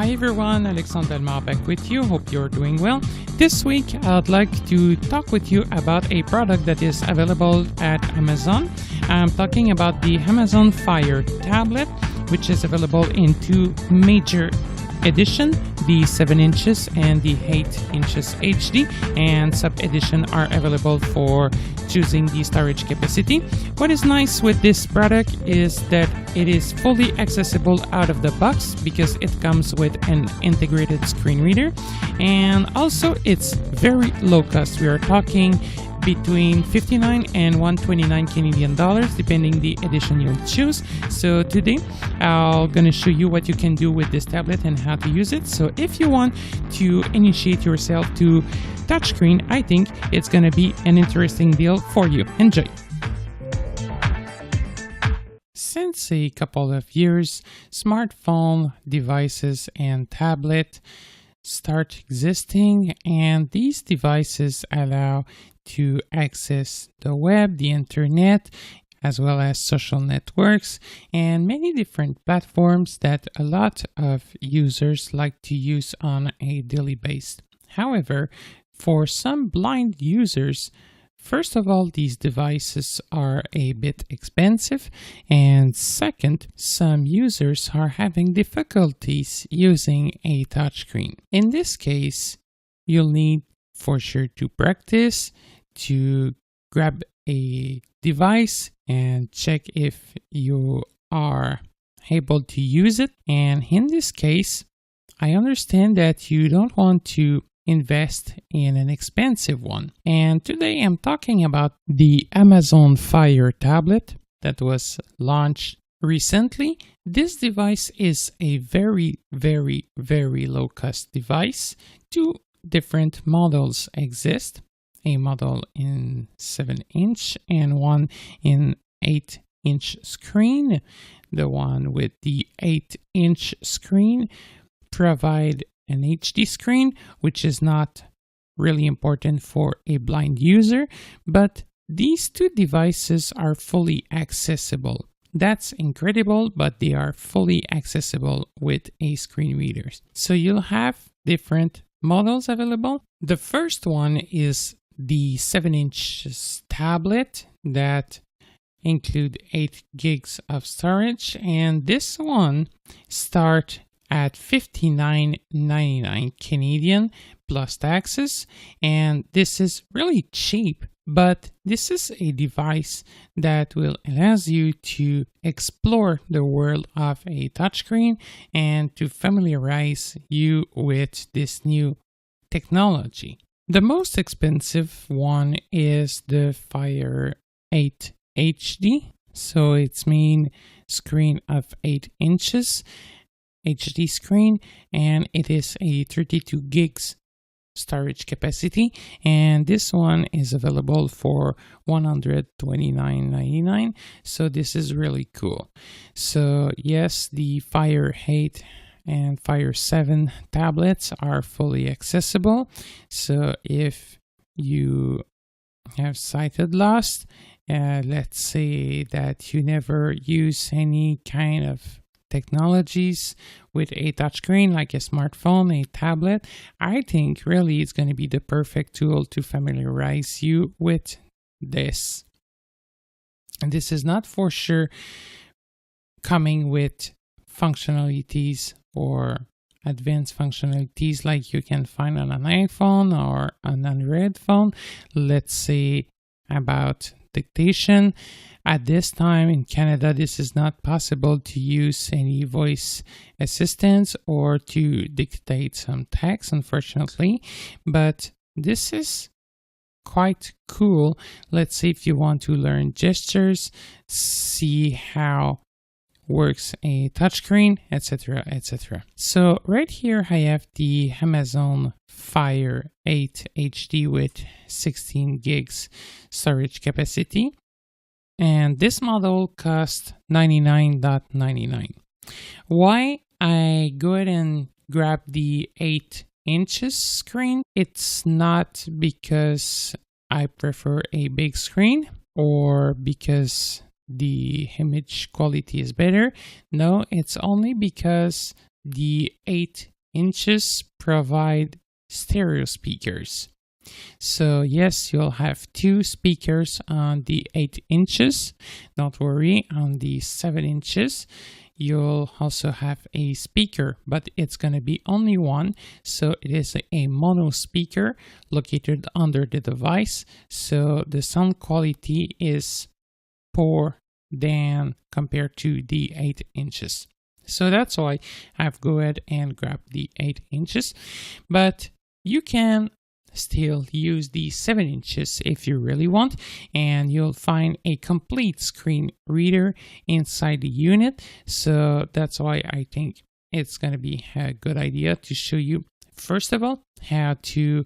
Hi everyone, Alexandre Delmar back with you. Hope you're doing well. This week I'd like to talk with you about a product that is available at Amazon. I'm talking about the Amazon Fire tablet, which is available in two major editions, the 7 inches and the 8 inches HD, and sub edition are available for choosing the storage capacity. What is nice with this product is that it is fully accessible out of the box because it comes with an integrated screen reader, and also it's very low cost. We are talking between 59 and 129 Canadian dollars depending the edition you choose. So today I'm gonna show you what you can do with this tablet and how to use it. So if you want to initiate yourself to touchscreen, I think it's gonna be an interesting deal for you. Enjoy. Since a couple of years, smartphone devices and tablet start existing, and these devices allow to access the web, the internet, as well as social networks and many different platforms that a lot of users like to use on a daily basis. However, for some blind users, first of all, these devices are a bit expensive, and second, some users are having difficulties using a touchscreen. In this case, you'll need for sure to practice, to grab a device and check if you are able to use it. And in this case, I understand that you don't want to invest in an expensive one. And today I'm talking about the Amazon Fire tablet that was launched recently. This device is a very low cost device. Two different models exist. A model in 7-inch and one in 8-inch screen. The one with the 8-inch screen provide an HD screen, which is not really important for a blind user, but these two devices are fully accessible. That's incredible, but they are fully accessible with a screen reader. So you'll have different models available. The first one is the 7-inch tablet that include 8 gigs of storage, and this one start at $59.99 Canadian plus taxes, and this is really cheap. But this is a device that will allows you to explore the world of a touchscreen and to familiarize you with this new technology. The most expensive one is the Fire 8 HD. So it's main screen of 8 inches HD screen, and it is a 32 gigs storage capacity, and this one is available for $129.99. So this is really cool. So yes, the Fire 8 and Fire 7 tablets are fully accessible. So if you have sighted loss, let's say that you never use any kind of technologies with a touchscreen like a smartphone, a tablet, I think really it's going to be the perfect tool to familiarize you with this. And this is not for sure coming with functionalities or advanced functionalities like you can find on an iPhone or an Android phone. Let's say about dictation. At this time in Canada, this is not possible to use any voice assistants or to dictate some text, unfortunately, but this is quite cool. Let's say if you want to learn gestures, see how works a touchscreen, etc., etc. So right here I have the Amazon Fire 8 HD with 16 gigs storage capacity, and this model costs $99.99. Why I go ahead and grab the 8 inches screen? It's not because I prefer a big screen or because the image quality is better. No, it's only because the 8 inches provide stereo speakers. So yes, you'll have 2 speakers on the 8 inches. Don't worry, on the 7 inches, you'll also have a speaker, but it's going to be only one. So it is a mono speaker located under the device. So the sound quality is poor than compared to the 8 inches. So that's why I've go ahead and grab the 8 inches, but you can still use the 7 inches if you really want, and you'll find a complete screen reader inside the unit. So that's why I think it's going to be a good idea to show you, first of all, how to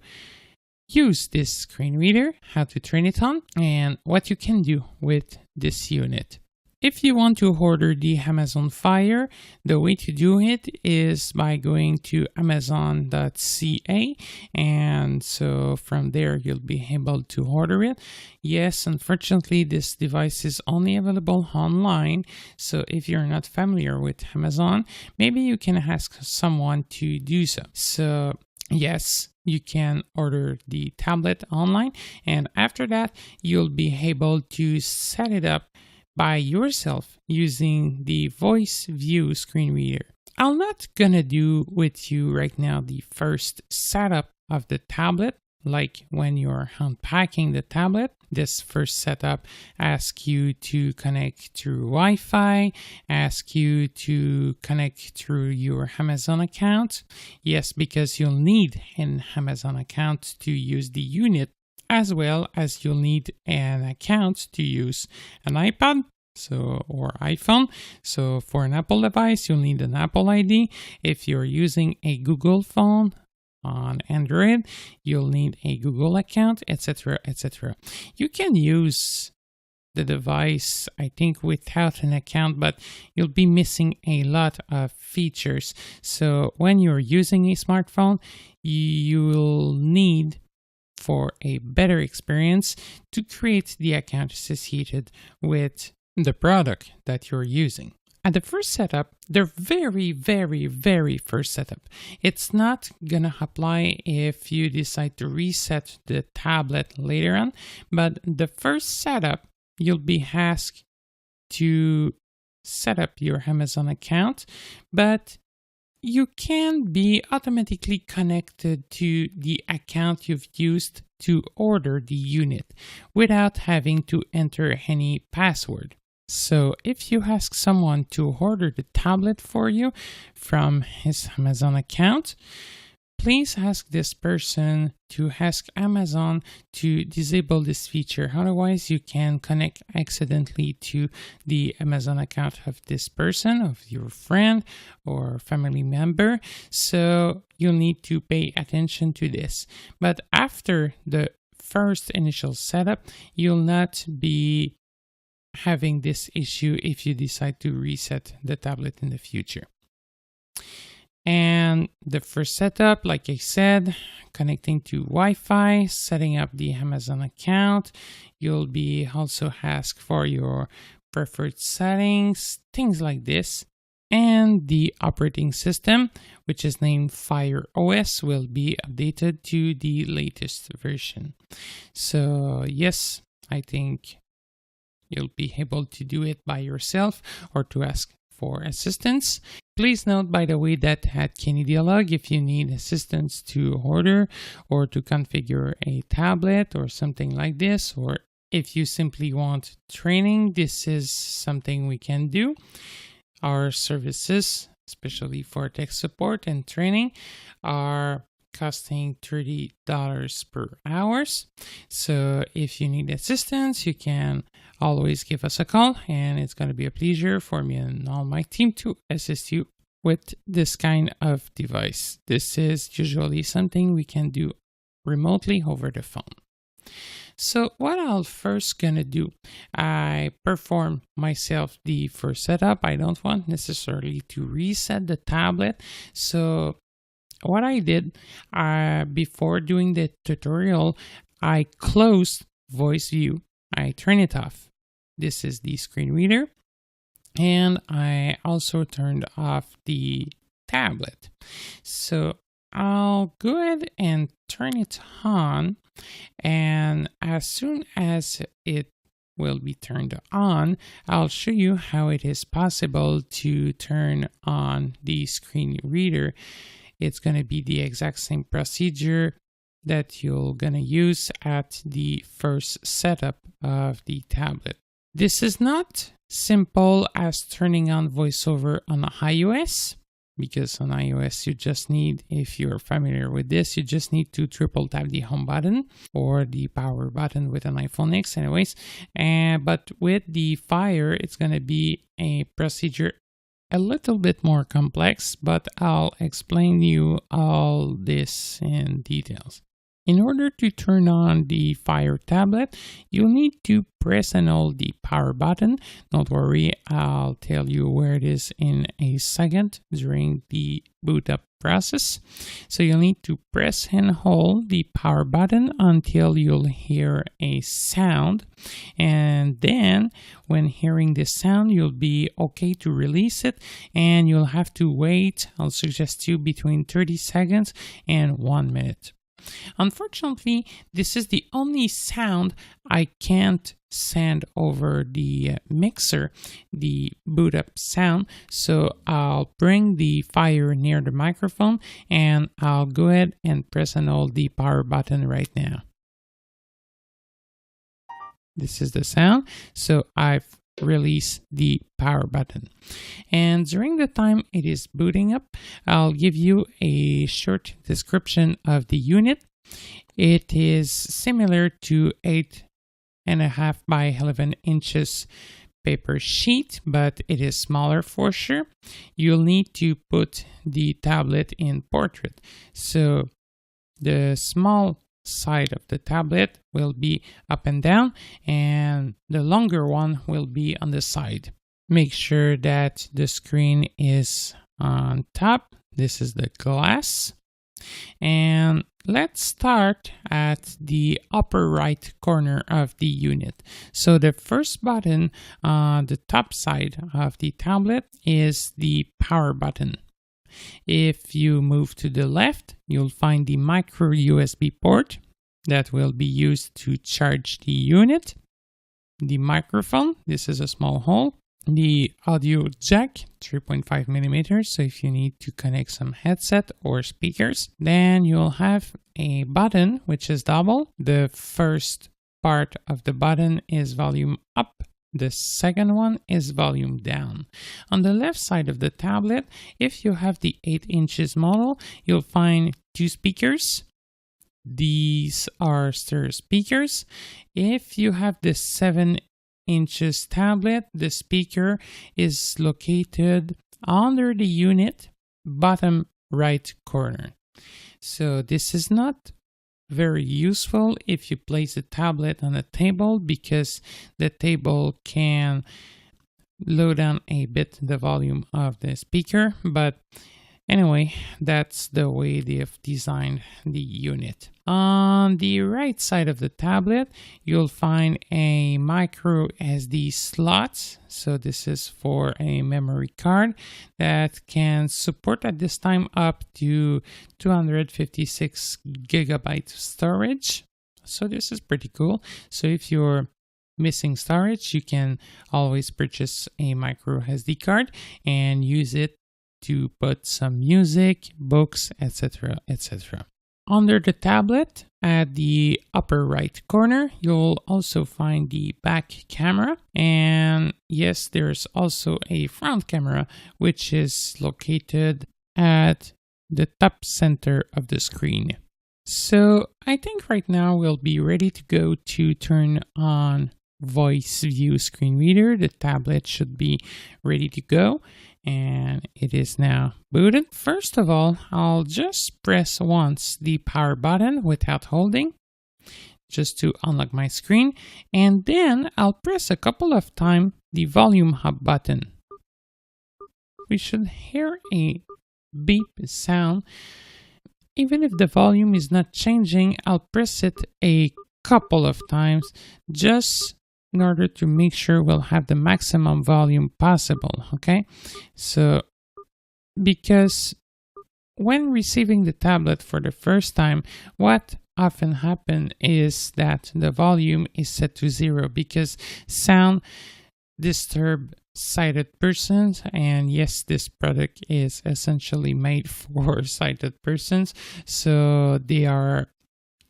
use this screen reader, how to turn it on, and what you can do with this unit. If you want to order the Amazon Fire, the way to do it is by going to amazon.ca, and so from there you'll be able to order it. Yes, unfortunately this device is only available online, so if you're not familiar with Amazon, maybe you can ask someone to do so. So yes, you can order the tablet online, and after that you'll be able to set it up by yourself using the voice view screen reader. I'm not gonna do with you right now the first setup of the tablet, like when you're unpacking the tablet. This first setup asks you to connect through Wi-Fi, asks you to connect through your Amazon account. Yes, because you'll need an Amazon account to use the unit, as well as you'll need an account to use an iPad or iPhone. So for an Apple device, you'll need an Apple ID. If you're using a Google phone on Android, you'll need a Google account, etc., etc. You can use the device, I think, without an account, but you'll be missing a lot of features. So when you're using a smartphone, you'll need, for a better experience, to create the account associated with the product that you're using. At the first setup, the very first setup, it's not gonna apply if you decide to reset the tablet later on, but the first setup, you'll be asked to set up your Amazon account, but you can be automatically connected to the account you've used to order the unit without having to enter any password. So if you ask someone to order the tablet for you from his Amazon account, please ask this person to ask Amazon to disable this feature. Otherwise, you can connect accidentally to the Amazon account of this person, of your friend or family member. So you'll need to pay attention to this. But after the first initial setup, you'll not be having this issue if you decide to reset the tablet in the future. And the first setup, like I said, connecting to Wi-Fi, setting up the Amazon account. You'll be also asked for your preferred settings, things like this. And the operating system, which is named Fire OS, will be updated to the latest version. So yes, I think you'll be able to do it by yourself or to ask for assistance. Please note, by the way, that at Canadialog, if you need assistance to order or to configure a tablet or something like this, or if you simply want training, this is something we can do. Our services, especially for tech support and training, are costing $30 per hour. So if you need assistance, you can always give us a call, and it's going to be a pleasure for me and all my team to assist you with this kind of device. This is usually something we can do remotely over the phone. So what I'll first gonna do, I perform myself the first setup. I don't want necessarily to reset the tablet. So what I did before doing the tutorial, I closed voice view. I turn it off. This is the screen reader. And I also turned off the tablet. So I'll go ahead and turn it on, and as soon as it will be turned on, I'll show you how it is possible to turn on the screen reader. It's going to be the exact same procedure that you're going to use at the first setup of the tablet. This is not simple as turning on VoiceOver on iOS, because on iOS you just need, if you're familiar with this, you just need to triple tap the home button or the power button with an iPhone X anyways. But with the Fire, it's going to be a procedure a little bit more complex, but I'll explain you all this in details. In order to turn on the Fire tablet, you'll need to press and hold the power button. Don't worry, I'll tell you where it is in a second during the boot up process. So you'll need to press and hold the power button until you'll hear a sound. And then when hearing this sound, you'll be okay to release it, and you'll have to wait, I'll suggest you, between 30 seconds and 1 minute. Unfortunately, this is the only sound I can't send over the mixer, the boot up sound. So I'll bring the Fire near the microphone, and I'll go ahead and press and hold the power button right now. This is the sound. So I've released the power button. And during the time it is booting up, I'll give you a short description of the unit. It is similar to 8.5 by 11 inches paper sheet, but it is smaller for sure. You'll need to put the tablet in portrait. So the small side of the tablet will be up and down, and the longer one will be on the side. Make sure that the screen is on top. This is the glass. And let's start at the upper right corner of the unit. So the first button on the top side of the tablet is the power button. If you move to the left, you'll find the micro USB port that will be used to charge the unit. The microphone, this is a small hole. The audio jack, 3.5 millimeters, so if you need to connect some headset or speakers. Then you'll have a button which is double. The first part of the button is volume up. The second one is volume down. On the left side of the tablet, if you have the 8 inches model, you'll find 2 speakers. These are stereo speakers. If you have the 7 inches tablet, the speaker is located under the unit, bottom right corner. So this is not very useful if you place the tablet on a table, because the table can low down a bit the volume of the speaker. But anyway, that's the way they've designed the unit. On the right side of the tablet, you'll find a micro SD slot. So this is for a memory card that can support at this time up to 256 gigabyte storage. So this is pretty cool. So if you're missing storage, you can always purchase a micro SD card and use it to put some music, books, etc., etc. Under the tablet, at the upper right corner, you'll also find the back camera. And yes, there's also a front camera, which is located at the top center of the screen. So I think right now we'll be ready to go to turn on Voice View Screen Reader. The tablet should be ready to go, and it is now booted. First of all, I'll just press once the power button without holding, just to unlock my screen, and then I'll press a couple of times the volume up button. We should hear a beep sound. Even if the volume is not changing, I'll press it a couple of times just in order to make sure we'll have the maximum volume possible, okay? So, because when receiving the tablet for the first time, what often happens is that the volume is set to 0 because sound disturb sighted persons, and yes, this product is essentially made for sighted persons, so they are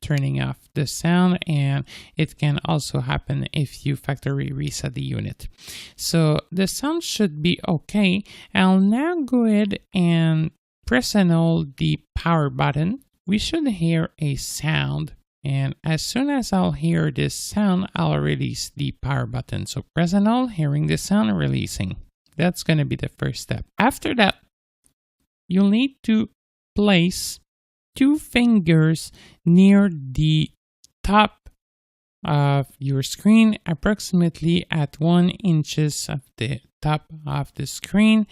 turning off the sound, and it can also happen if you factory reset the unit. So the sound should be okay. I'll now go ahead and press and hold the power button. We should hear a sound, and as soon as I'll hear this sound, I'll release the power button. So press and hold, hearing the sound, releasing. That's going to be the first step. After that, you'll need to place 2 fingers near the top of your screen, approximately at 1 inch of the top of the screen.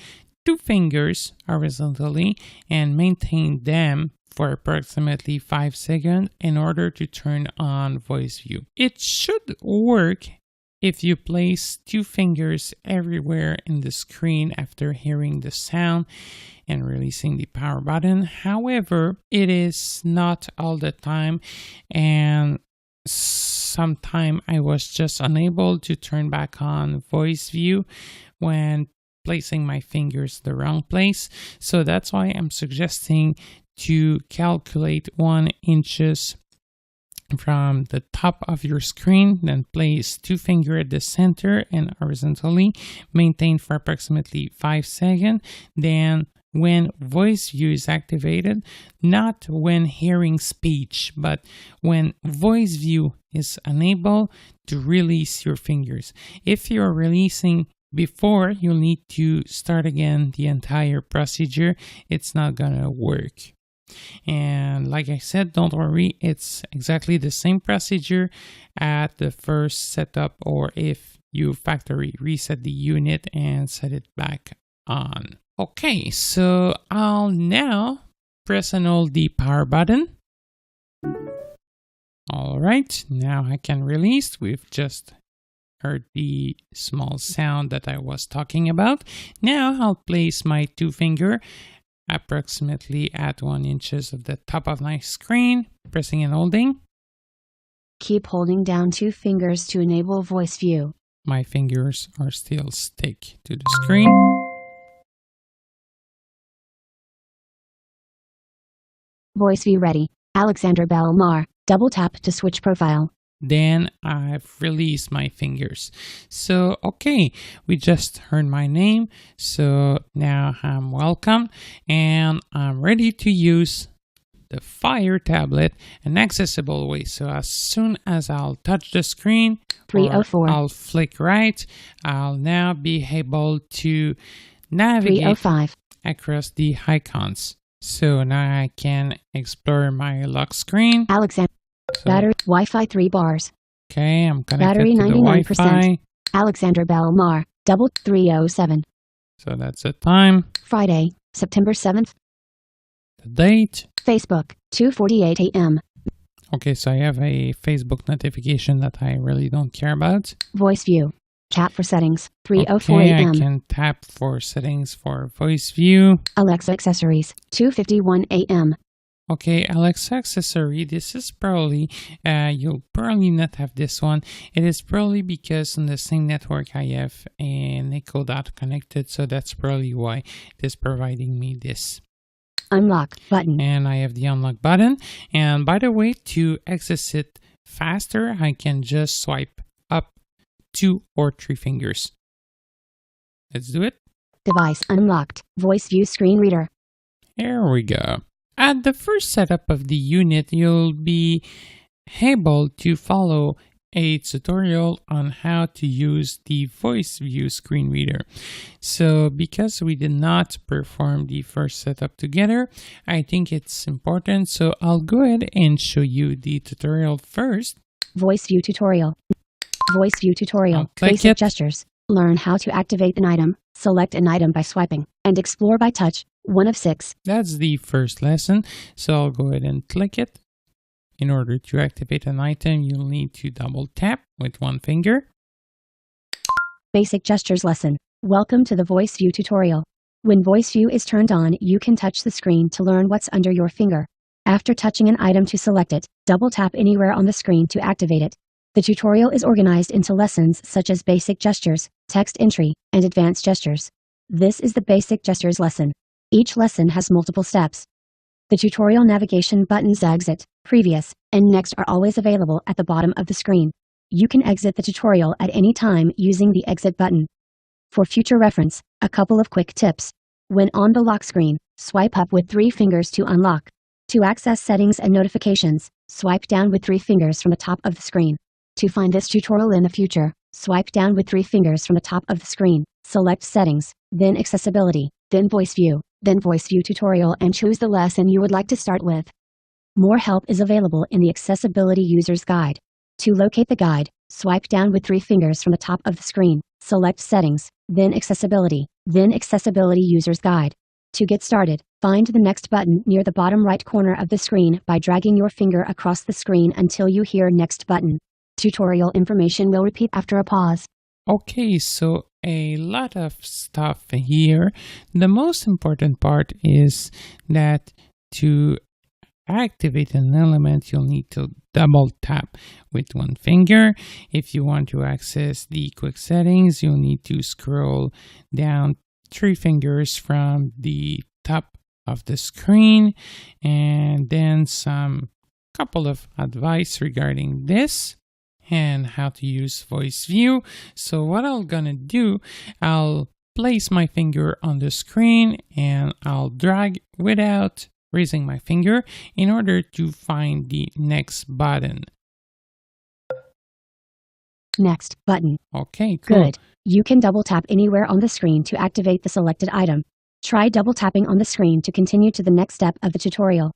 2 fingers horizontally, and maintain them for approximately 5 seconds in order to turn on voice view. It should work if you place 2 fingers everywhere in the screen after hearing the sound and releasing the power button. However, it is not all the time, and sometime I was just unable to turn back on voice view when placing my fingers the wrong place. So that's why I'm suggesting to calculate 1 inch from the top of your screen, then place 2 fingers at the center and horizontally, maintain for approximately 5 seconds. Then when voice view is activated, not when hearing speech, but when voice view is unable, to release your fingers. If you're releasing before, you'll need to start again the entire procedure. It's not gonna work. And like I said, don't worry, it's exactly the same procedure at the first setup, or if you factory reset the unit and set it back on. Okay, so I'll now press and hold the power button. All right, now I can release. We've just heard the small sound that I was talking about. Now I'll place my 2 fingers approximately at 1 inch of the top of my screen, pressing and holding. Keep holding down 2 fingers to enable voice view. My fingers are still stick to the screen. Voice view ready. Alexander Belmar. Double tap to switch profile. Then I've released my fingers. So, okay, we just heard my name. So now I'm welcome and I'm ready to use the Fire tablet in accessible way. So as soon as I'll touch the screen, 304. I'll flick right, I'll now be able to navigate 305. across the icons. So now I can explore my lock screen. Alexander. So, Battery. Wi-Fi 3 bars. okay, I'm connected Battery to the 99%. Wi-Fi. Alexander Belmar. Double 307. So that's the time, Friday, September 7th. the date. Facebook. 2:48 a.m. Okay, so I have a Facebook notification that I really don't care about. Voice view. Chat for settings. 3:04 Okay, I a.m. can tap for settings for voice view. Alexa accessories. 2:51 a.m. Okay, Alexa accessory, this is probably, you'll probably not have this one. It is probably because on the same network I have an Echo Dot connected, so that's probably why it is providing me this. Unlock button. And I have the unlock button. And by the way, to access it faster, I can just swipe up 2 or 3 fingers. Let's do it. Device unlocked. Voice view screen reader. Here we go. At the first setup of the unit, you'll be able to follow a tutorial on how to use the voice view screen reader. So because we did not perform the first setup together, I think it's important. So I'll go ahead and show you the tutorial first. Voice view tutorial. Voice view tutorial. Click Basic it. gestures. Learn how to activate an item. Select an item by swiping and explore by touch. 1 of 6. That's the first lesson. So I'll go ahead and click it. In order to activate an item, you'll need to double tap with 1 finger. Basic gestures lesson. Welcome to the voice view tutorial. When voice view is turned on, you can touch the screen to learn what's under your finger. After touching an item to select it, double tap anywhere on the screen to activate it. The tutorial is organized into lessons such as basic gestures, text entry, and advanced gestures. This is the basic gestures lesson. Each lesson has multiple steps. The tutorial navigation buttons Exit, Previous, and Next are always available at the bottom of the screen. You can exit the tutorial at any time using the Exit button. For future reference, a couple of quick tips. When on the lock screen, swipe up with 3 fingers to unlock. To access settings and notifications, swipe down with 3 fingers from the top of the screen. To find this tutorial in the future, swipe down with 3 fingers from the top of the screen, select Settings, then Accessibility, then Voice View tutorial, and choose the lesson you would like to start with. More help is available in the Accessibility User's Guide. To locate the guide, swipe down with 3 fingers from the top of the screen, select Settings, then Accessibility User's Guide. To get started, find the Next button near the bottom right corner of the screen by dragging your finger across the screen until you hear Next button. Tutorial information will repeat after a pause. Okay, so a lot of stuff here. The most important part is that to activate an element, you'll need to double tap with 1 finger. If you want to access the quick settings, you'll need to scroll down 3 fingers from the top of the screen, and then some couple of advice regarding this and how to use voice view. So what I'm gonna do, I'll place my finger on the screen and I'll drag without raising my finger in order to find the next button. Next button. Okay, cool. Good. You can double tap anywhere on the screen to activate the selected item. Try double tapping on the screen to continue to the next step of the tutorial.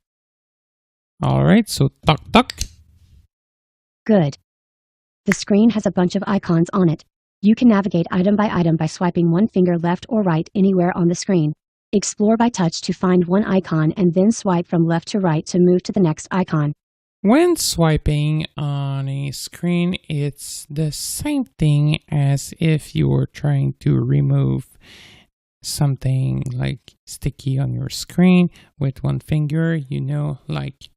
Alright, so tuck. Good. The screen has a bunch of icons on it. You can navigate item by swiping 1 finger left or right anywhere on the screen. Explore by touch to find 1 icon and then swipe from left to right to move to the next icon. When swiping on a screen, it's the same thing as if you were trying to remove something like sticky on your screen with 1 finger, like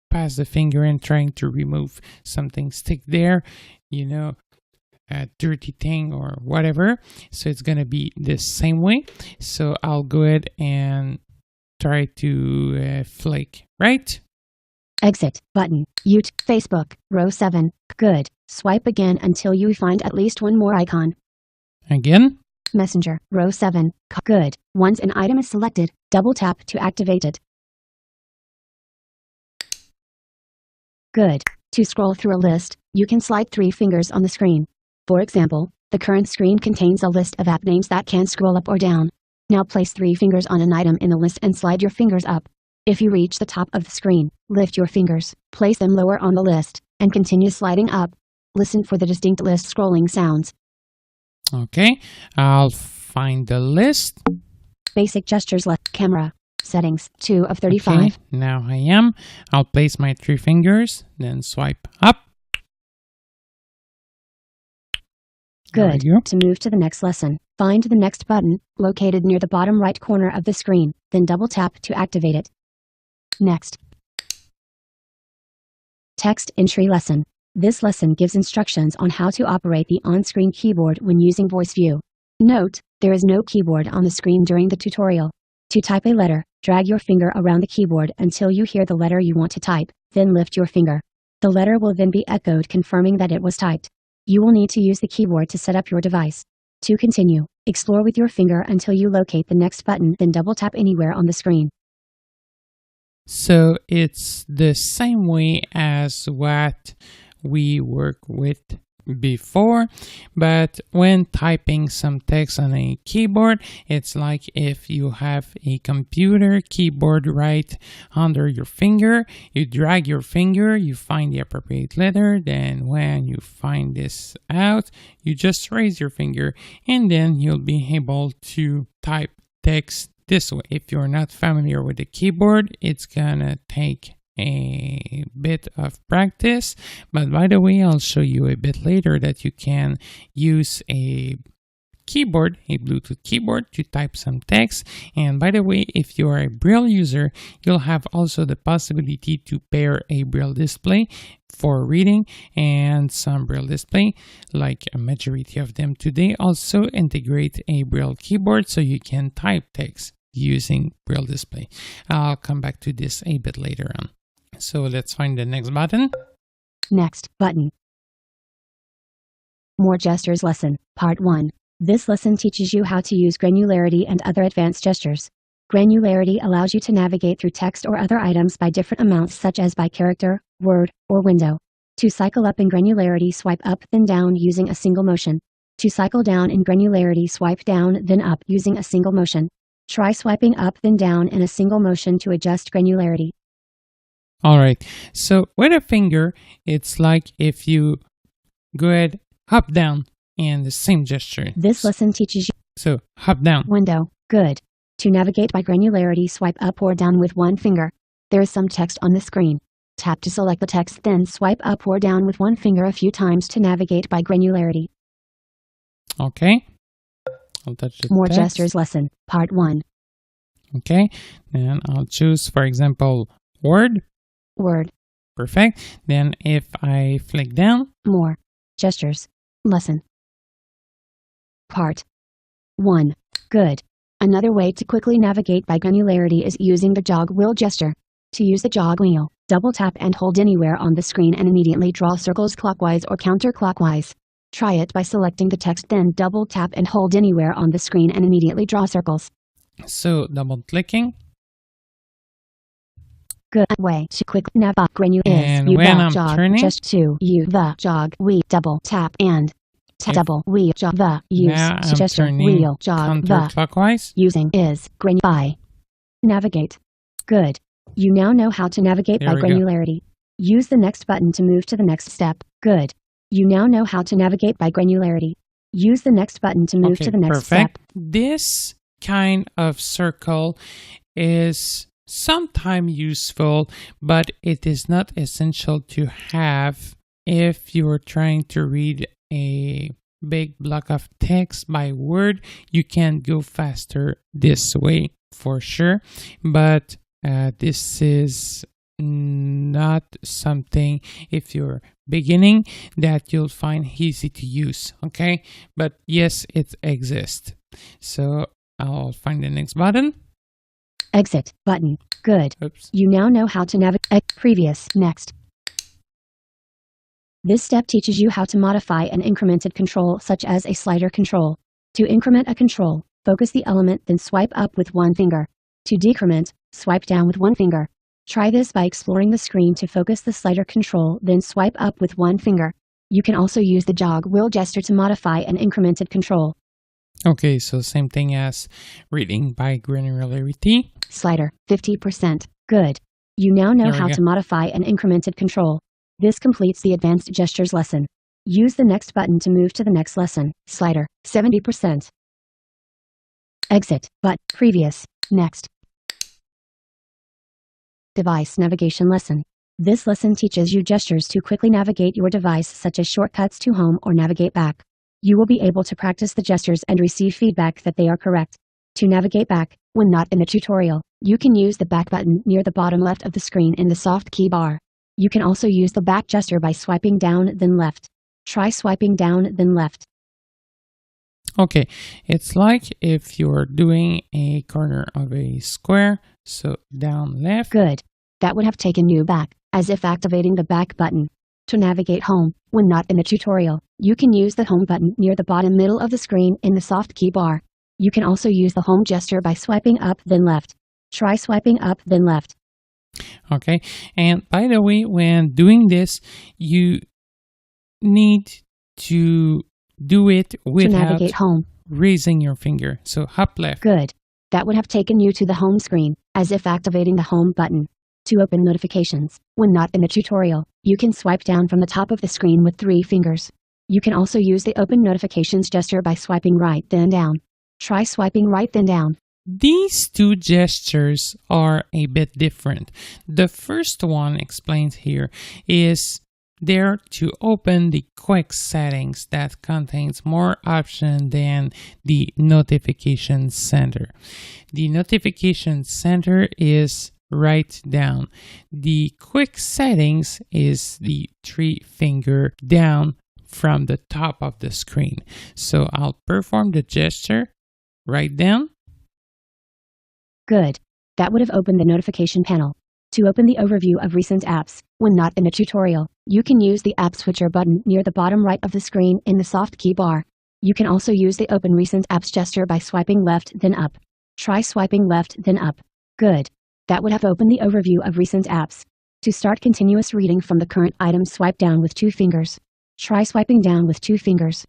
pass the finger and trying to remove something stick there, a dirty thing or whatever. So it's gonna be the same way. So I'll go ahead and try to flick right. Exit button. YouTube, Facebook, row 7. Good. Swipe again until you find at least 1 more icon. Again. Messenger, row 7. Good. Once an item is selected, double tap to activate it. Good. To scroll through a list, you can slide 3 fingers on the screen. For example, the current screen contains a list of app names that can scroll up or down. Now place 3 fingers on an item in the list and slide your fingers up. If you reach the top of the screen, lift your fingers, place them lower on the list, and continue sliding up. Listen for the distinct list scrolling sounds. Okay, I'll find the list. Basic gestures left. Camera. Settings 2 of 35. Okay, now I am. I'll place my 3 fingers, then swipe up. Good. To move to the next lesson, find the Next button, located near the bottom right corner of the screen, then double tap to activate it. Next. Text entry lesson. This lesson gives instructions on how to operate the on-screen keyboard when using voice view. Note, there is no keyboard on the screen during the tutorial. To type a letter, drag your finger around the keyboard until you hear the letter you want to type, then lift your finger. The letter will then be echoed confirming that it was typed. You will need to use the keyboard to set up your device. To continue, explore with your finger until you locate the Next button, then double tap anywhere on the screen. So it's the same way as what we work with before, but when typing some text on a keyboard, it's like if you have a computer keyboard right under your finger, you drag your finger, you find the appropriate letter, then when you find this out, you just raise your finger and then you'll be able to type text this way. If you're not familiar with the keyboard, it's gonna take a bit of practice, but by the way, I'll show you a bit later that you can use a keyboard, a Bluetooth keyboard, to type some text. And by the way, if you are a Braille user, you'll have also the possibility to pair a Braille display for reading, and some Braille display, like a majority of them today, also integrate a Braille keyboard so you can type text using Braille display. I'll come back to this a bit later on. So let's find the next button. Next button. More Gestures Lesson, Part 1. This lesson teaches you how to use granularity and other advanced gestures. Granularity allows you to navigate through text or other items by different amounts, such as by character, word, or window. To cycle up in granularity, swipe up then down using a single motion. To cycle down in granularity, swipe down then up using a single motion. Try swiping up then down in a single motion to adjust granularity. Alright, so with a finger, it's like if you go ahead, hop down, and the same gesture. This lesson teaches you. So, hop down. Window. Good. To navigate by granularity, swipe up or down with one finger. There is some text on the screen. Tap to select the text, then swipe up or down with one finger a few times to navigate by granularity. Okay. I'll touch the More text. Gestures Lesson, Part 1. Okay. Then I'll choose, for example, word. Word. Perfect. Then if I flick down. More Gestures Lesson, Part 1. Good. Another way to quickly navigate by granularity is using the Jogwheel Gesture. To use the Jogwheel, double tap and hold anywhere on the screen and immediately draw circles clockwise or counterclockwise. Try it by selecting the text, then double tap and hold anywhere on the screen and immediately draw circles. So double clicking. Good way to quickly navigate granularity is And when I'm turning, just to you the jog we double tap and double we jog the use now I'm gesture turning wheel jog the counterclockwise. using is by navigate. Good. You now know how to navigate There by we go. granularity. Use the next button to move to the next step. Good. You now know how to navigate by granularity. Use the next button to move to the next perfect. step. This kind of circle is sometimes useful, but it is not essential to have if you're trying to read a big block of text by word. You can go faster this way for sure, but this is not something, if you're beginning, that you'll find easy to use. Okay, but yes, it exists. So I'll find the next button. Exit button. Good. Oops. You now know how to navigate. Previous. Next. This step teaches you how to modify an incremented control, such as a slider control. To increment a control, focus the element, then swipe up with one finger. To decrement, swipe down with one finger. Try this by exploring the screen to focus the slider control, then swipe up with one finger. You can also use the Jogwheel Gesture to modify an incremented control. Okay, so same thing as reading by granularity. Slider, 50%. Good. You now know how to modify an incremented control. This completes the Advanced Gestures lesson. Use the next button to move to the next lesson. Slider, 70%. Exit, but, previous, next. Device Navigation Lesson. This lesson teaches you gestures to quickly navigate your device, such as shortcuts to home or navigate back. You will be able to practice the gestures and receive feedback that they are correct. To navigate back, when not in the tutorial, you can use the back button near the bottom left of the screen in the soft key bar. You can also use the back gesture by swiping down then left. Try swiping down then left. Okay, it's like if you're doing a corner of a square, so down left. Good. That would have taken you back, as if activating the back button. To navigate home, when not in the tutorial, you can use the home button near the bottom middle of the screen in the soft key bar. You can also use the home gesture by swiping up then left. Try swiping up then left. Okay, and by the way, when doing this, you need to do it without to navigate home, raising your finger. So hop left. Good. That would have taken you to the home screen, as if activating the home button. To open notifications, when not in the tutorial, you can swipe down from the top of the screen with 3 fingers. You can also use the open notifications gesture by swiping right then down. Try swiping right then down. These two gestures are a bit different. The first one explained here is there to open the quick settings that contains more options than the notification center. The notification center is right down. The quick settings is the 3-finger down from the top of the screen. So I'll perform the gesture right down. Good. That would have opened the notification panel. To open the overview of recent apps, when not in a tutorial, you can use the App Switcher button near the bottom right of the screen in the soft key bar. You can also use the Open Recent Apps gesture by swiping left then up. Try swiping left then up. Good. That would have opened the overview of recent apps. To start continuous reading from the current item, swipe down with 2 fingers. Try swiping down with 2 fingers.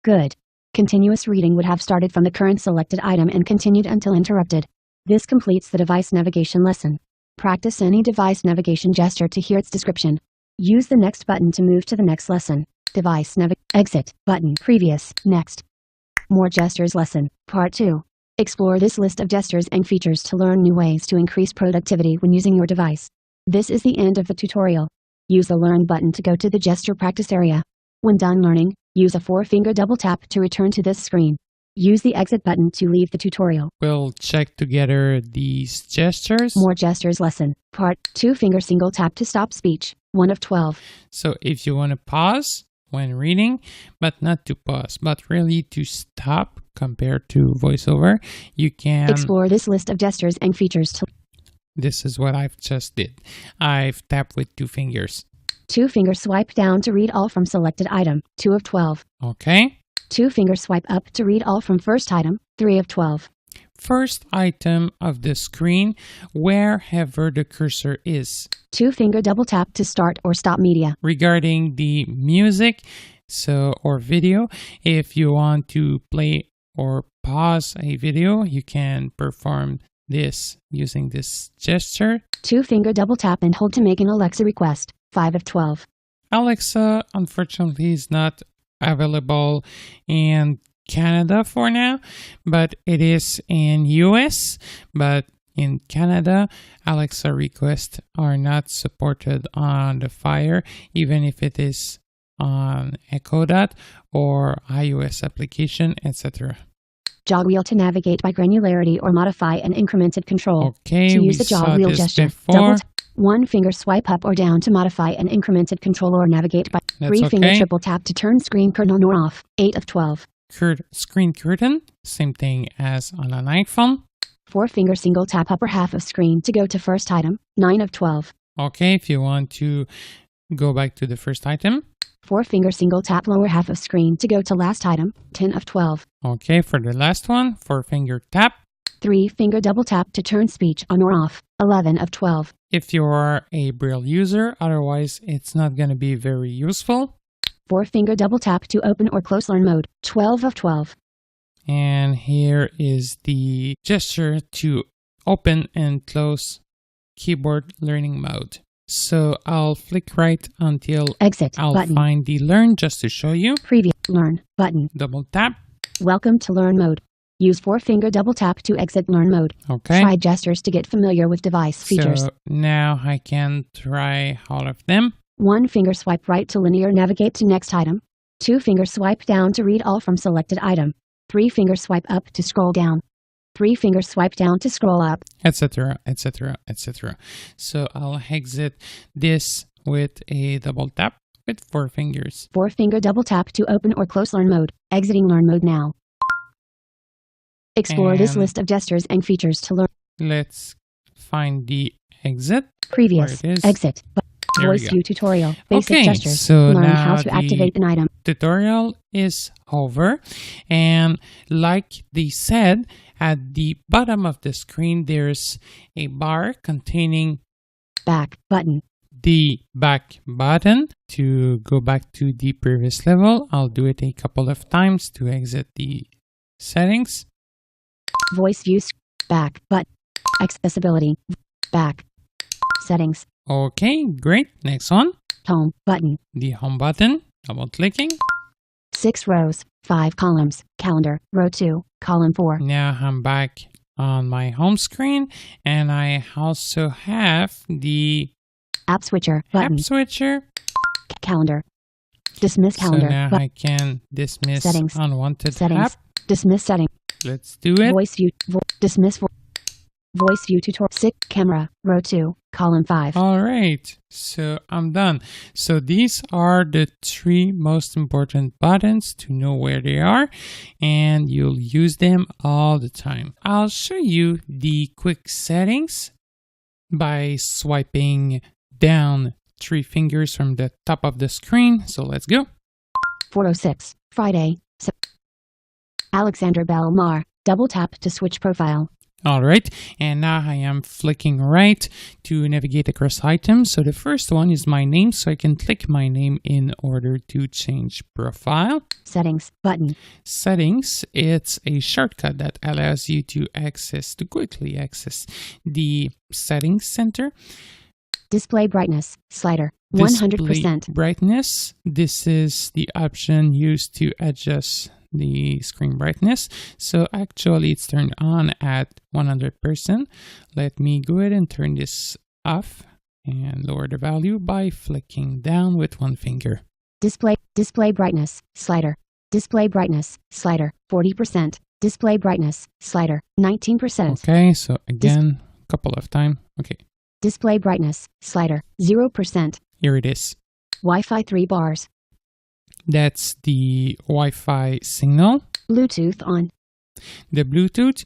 Good. Continuous reading would have started from the current selected item and continued until interrupted. This completes the device navigation lesson. Practice any device navigation gesture to hear its description. Use the next button to move to the next lesson. Device exit button, previous, next. More gestures lesson, part 2. Explore this list of gestures and features to learn new ways to increase productivity when using your device. This is the end of the tutorial. Use the Learn button to go to the gesture practice area. When done learning, use a 4-finger double tap to return to this screen. Use the exit button to leave the tutorial. We'll check together these gestures. More gestures lesson, part 2-finger single tap to stop speech, 1 of 12. So if you want to pause when reading, but not to pause, but really to stop compared to voiceover, you can explore this list of gestures and features to. This is what I've just did. I've tapped with 2 fingers. 2-finger swipe down to read all from selected item, 2 of 12. Okay. 2-finger swipe up to read all from first item, 3 of 12. First item of the screen, wherever the cursor is. 2-finger double tap to start or stop media. Regarding the music, or video, if you want to play or pause a video, you can perform this using this gesture. 2-finger double tap and hold to make an Alexa request, 5 of 12. Alexa, unfortunately, is not available in Canada for now, but it is in US. But in Canada, Alexa requests are not supported on the Fire, even if it is on Echo Dot or iOS application, etc. Jogwheel to navigate by granularity or modify an incremented control. Okay, to use the Jogwheel Gesture, double 1-finger swipe up or down to modify an incremented control or navigate by 3-finger triple tap to turn screen curtain on or off, 8 of 12. Screen curtain, same thing as on an iPhone. 4-finger single tap upper half of screen to go to first item, 9 of 12. Okay, if you want to go back to the first item. 4-finger single tap lower half of screen to go to last item, 10 of 12. Okay, for the last one, 4-finger tap. 3-finger double tap to turn speech on or off, 11 of 12. If you are a Braille user, otherwise it's not going to be very useful. 4-finger double tap to open or close learn mode, 12 of 12. And here is the gesture to open and close keyboard learning mode. So I'll flick right until exit I'll button. Find the Learn just to show you. Preview Learn button. Double tap. Welcome to Learn mode. Use 4-finger double tap to exit Learn mode. Okay. Try gestures to get familiar with device features. So now I can try all of them. 1-finger swipe right to linear navigate to next item. 2-finger swipe down to read all from selected item. 3-finger swipe up to scroll down. 3-finger swipe down to scroll up, etc., etc., etc. So I'll exit this with a double tap with 4 fingers. 4-finger double tap to open or close Learn mode. Exiting Learn mode now. Explore this list of gestures and features to learn. Let's find the exit. Previous exit. Voice view tutorial. Basic gestures. So learn now how to activate an item. Tutorial is over, and like they said, at the bottom of the screen there's a bar containing back button. The back button to go back to the previous level. I'll do it a couple of times to exit the settings. Voice view back button. Accessibility back settings. Okay, great. Next one. Home button. The home button. Double clicking. 6 rows, 5 columns. Calendar, row 2, column 4. Now I'm back on my home screen, and I also have the App Switcher button. App Switcher. Calendar. Dismiss calendar. So now I can dismiss Settings. unwanted Settings. app. Dismiss setting. Let's do it. Voice view. Dismiss. Voice view tutorial. Camera. Row 2. Column 5. All right, so I'm done. So these are the 3 most important buttons to know where they are, and you'll use them all the time. I'll show you the quick settings by swiping down 3 fingers from the top of the screen. So let's go. 4:06. Friday. Alexander Belmar. Double tap to switch profile. All right, and now I am flicking right to navigate across items. So the first one is my name, so I can click my name in order to change profile. Settings button. Settings, it's a shortcut that allows you to quickly access the settings center. Display brightness slider 100%. Display brightness, this is the option used to adjust the screen brightness. So actually it's turned on at 100%. Let me go ahead and turn this off and lower the value by flicking down with 1 finger. Display brightness slider. Display brightness slider 40%. Display brightness slider 19%. Okay, so again, a couple of times. Okay. Display brightness slider 0%. Here it is. Wi-Fi 3 bars. That's the Wi-Fi signal. Bluetooth on. The Bluetooth,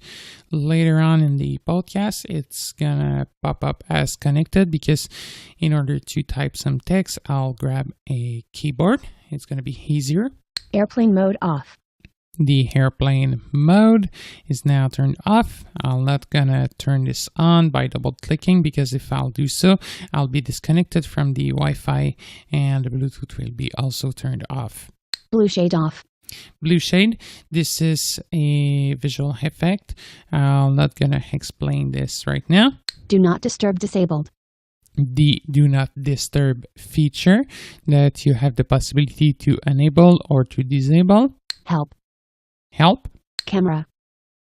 later on in the podcast, it's gonna pop up as connected because in order to type some text, I'll grab a keyboard. It's gonna be easier. Airplane mode off. The airplane mode is now turned off. I'm not gonna turn this on by double clicking because if I'll do so, I'll be disconnected from the Wi-Fi and the Bluetooth will be also turned off. Blue shade off. Blue shade, this is a visual effect. I'm not gonna explain this right now. Do not disturb disabled. The do not disturb feature that you have the possibility to enable or to disable. Help. Help. Camera.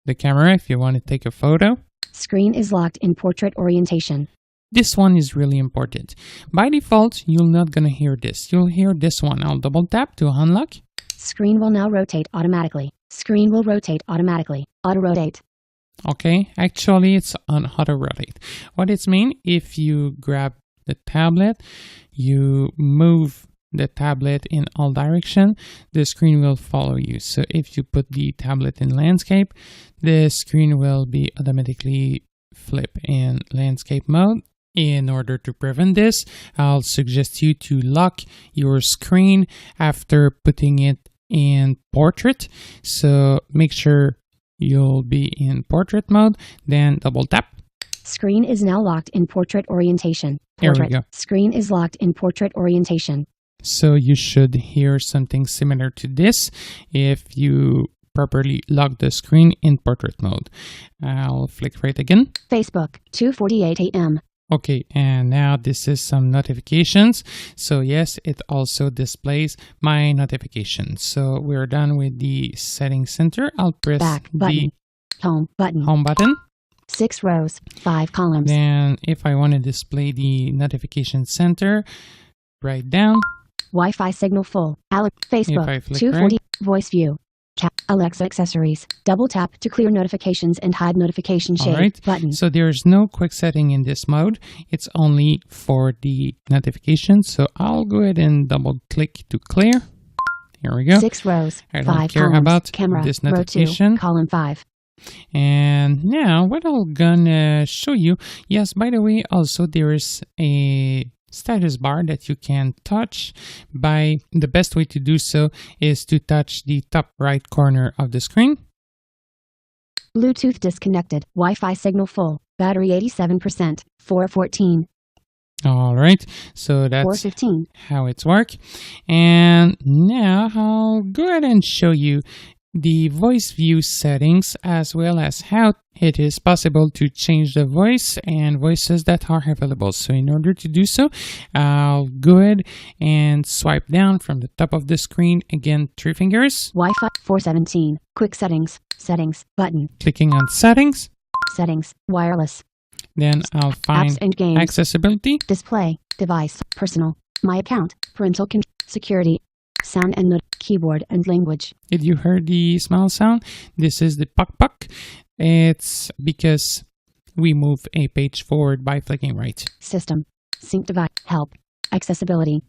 The camera if you want to take a photo. Screen is locked in portrait orientation. This one is really important. By default, you're not going to hear this. You'll hear this one. I'll double tap to unlock. Screen will now rotate automatically. Screen will rotate automatically. Auto rotate. Okay, actually it's on auto rotate. What it means, if you grab the tablet, you move the tablet in all direction, the screen will follow you. So if you put the tablet in landscape, the screen will be automatically flip in landscape mode. In order to prevent this, I'll suggest you to lock your screen after putting it in portrait. So make sure you'll be in portrait mode, then double tap. Screen is now locked in portrait orientation. Portrait. There we go. Screen is locked in portrait orientation. So you should hear something similar to this if you properly lock the screen in portrait mode. I'll flick right again. Facebook, 2:48 a.m. Okay, and now this is some notifications. So yes, it also displays my notifications. So we're done with the settings center. I'll press Back button. Home button. Home button. 6 rows, 5 columns. Then if I want to display the notification center, right down. Wi-Fi signal full. Facebook, 240. Right. Voice view. Alexa accessories. Double tap to clear notifications and hide notification shade. Right. Button. So there's no quick setting in this mode. It's only for the notifications. So I'll go ahead and double click to clear. Here we go. 6 rows, I 5 don't care columns. about Camera, this row 2, notification. column 5. And now what I'm gonna show you, yes, by the way, also there is a status bar that you can touch. By the best way to do so is to touch the top right corner of the screen. Bluetooth disconnected. Wi-Fi signal full. Battery 87%. 414. All right, so that's 415. how it's work. And now I'll go ahead and show you the voice view settings, as well as how it is possible to change the voice and voices that are available. So in order to do so, I'll go ahead and swipe down from the top of the screen. Again, 3 fingers. Wi-Fi 417. Quick settings. Settings button. Clicking on settings. Settings. Wireless. Then I'll find Apps and games. accessibility. Display. Device. Personal. My account, parental control, security, sound and note, keyboard and language. Did you hear the small sound? This is the puck puck. It's because we move a page forward by flicking right. System, sync device, help, accessibility,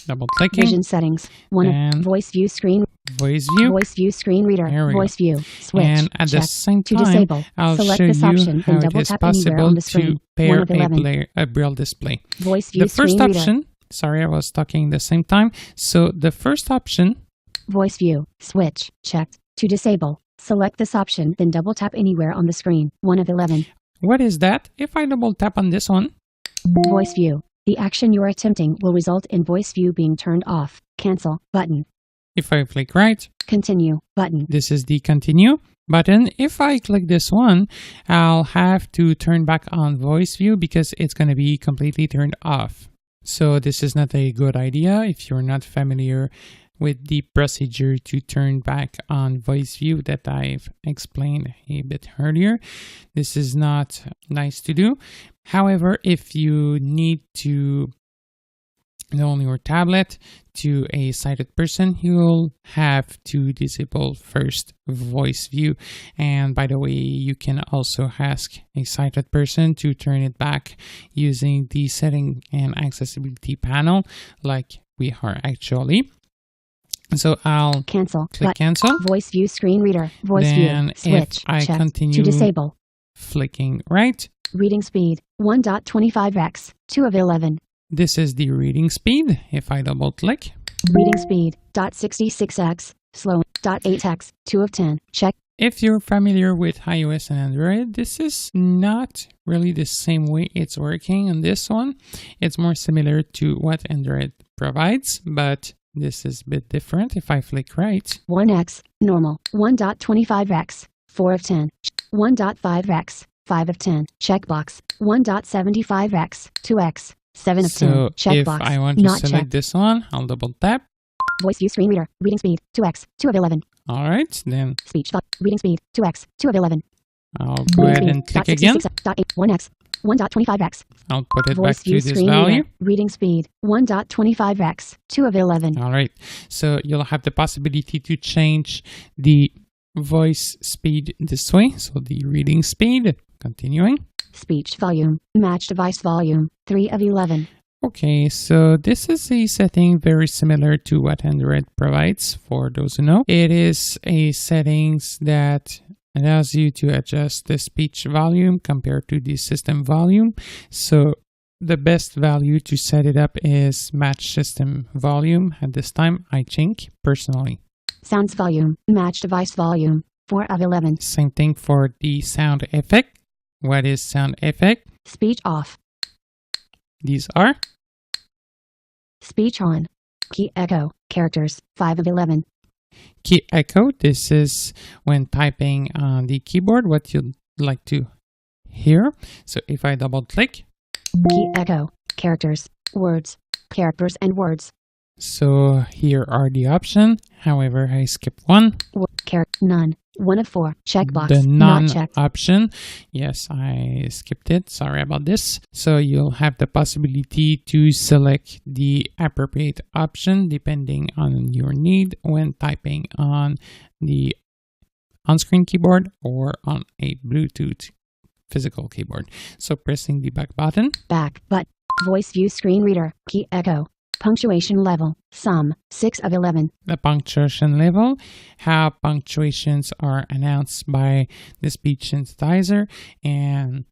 Double clicking. vision settings, voice view screen, Voice view. voice view screen reader, voice view, switch, And at the check, same to time, disable, I'll select show this you option, how then it double is tap anywhere on possible the screen. to pair 1 of 11. a braille display. Voice view The first screen reader, option, sorry, I was talking the same time. So the first option, voice view, switch, checked, to disable. Select this option, then double tap anywhere on the screen. 1 of 11. what is that? If I double tap on this one, Voice view. The action you're attempting will result in voice view being turned off. Cancel button. if I flick right, Continue button. this is the continue button. If I click this one, I'll have to turn back on voice view because it's going to be completely turned off. So this is not a good idea if you're not familiar with the procedure to turn back on voice view that I've explained a bit earlier. This is not nice to do. However, if you need to loan your tablet to a sighted person, you'll have to disable first voice view. And by the way, you can also ask a sighted person to turn it back using the setting and accessibility panel like we are actually. So I'll Cancel. click cancel. Voice view screen reader. Voice Then view. Switch. if I checked, continue to disable. flicking right, Reading speed 1.25x. 2 of 11. this is the reading speed. If I double click, Reading speed .66x. Slow .8x. 2 of 10. Check. if you're familiar with iOS and Android, this is not really the same way it's working on this one. It's more similar to what Android provides, but this is a bit different. If I flick right, 1x. Normal 1.25x. 4 of 10. 1.5x. 5 of 10. Checkbox 1.75x. 2x. 7 of 10. so Checkbox. if I want to Not select checked. this one, I'll double tap. Voice view screen reader. Reading speed 2x. 2 of 11. All right, then Speech. Reading speed 2x. 2 of 11. I'll go ahead and click again. 1x. 1.25x. I'll put it Voice back view to this screen value. reader. Reading speed 1.25x. 2 of 11. All right, so you'll have the possibility to change the voice speed this way. So the reading speed, continuing. Speech volume. Match device volume 3 of 11. Okay, so this is a setting very similar to what Android provides. For those who know, it is a settings that allows you to adjust the speech volume compared to the system volume. So the best value to set it up is match system volume at this time, I think, personally. Sounds volume. Match device volume 4 of 11. Same thing for the sound effect. What is sound effect? Speech off. These are Speech on. Key echo. Characters 5 of 11. key echo. This is when typing on the keyboard what you'd like to hear. So if I double click, Key echo. Characters. Words. Characters and words. so here are the options. However, I skip one. None. 1 of 4. Checkbox. The Not none checked. option. Yes, I skipped it. Sorry about this. So you'll have the possibility to select the appropriate option depending on your need when typing on the on-screen keyboard or on a Bluetooth physical keyboard. So pressing the back button. Back. But. Voice view screen reader. Key echo. Punctuation level. Sum. 6 of 11. The punctuation level, how punctuations are announced by the speech synthesizer, and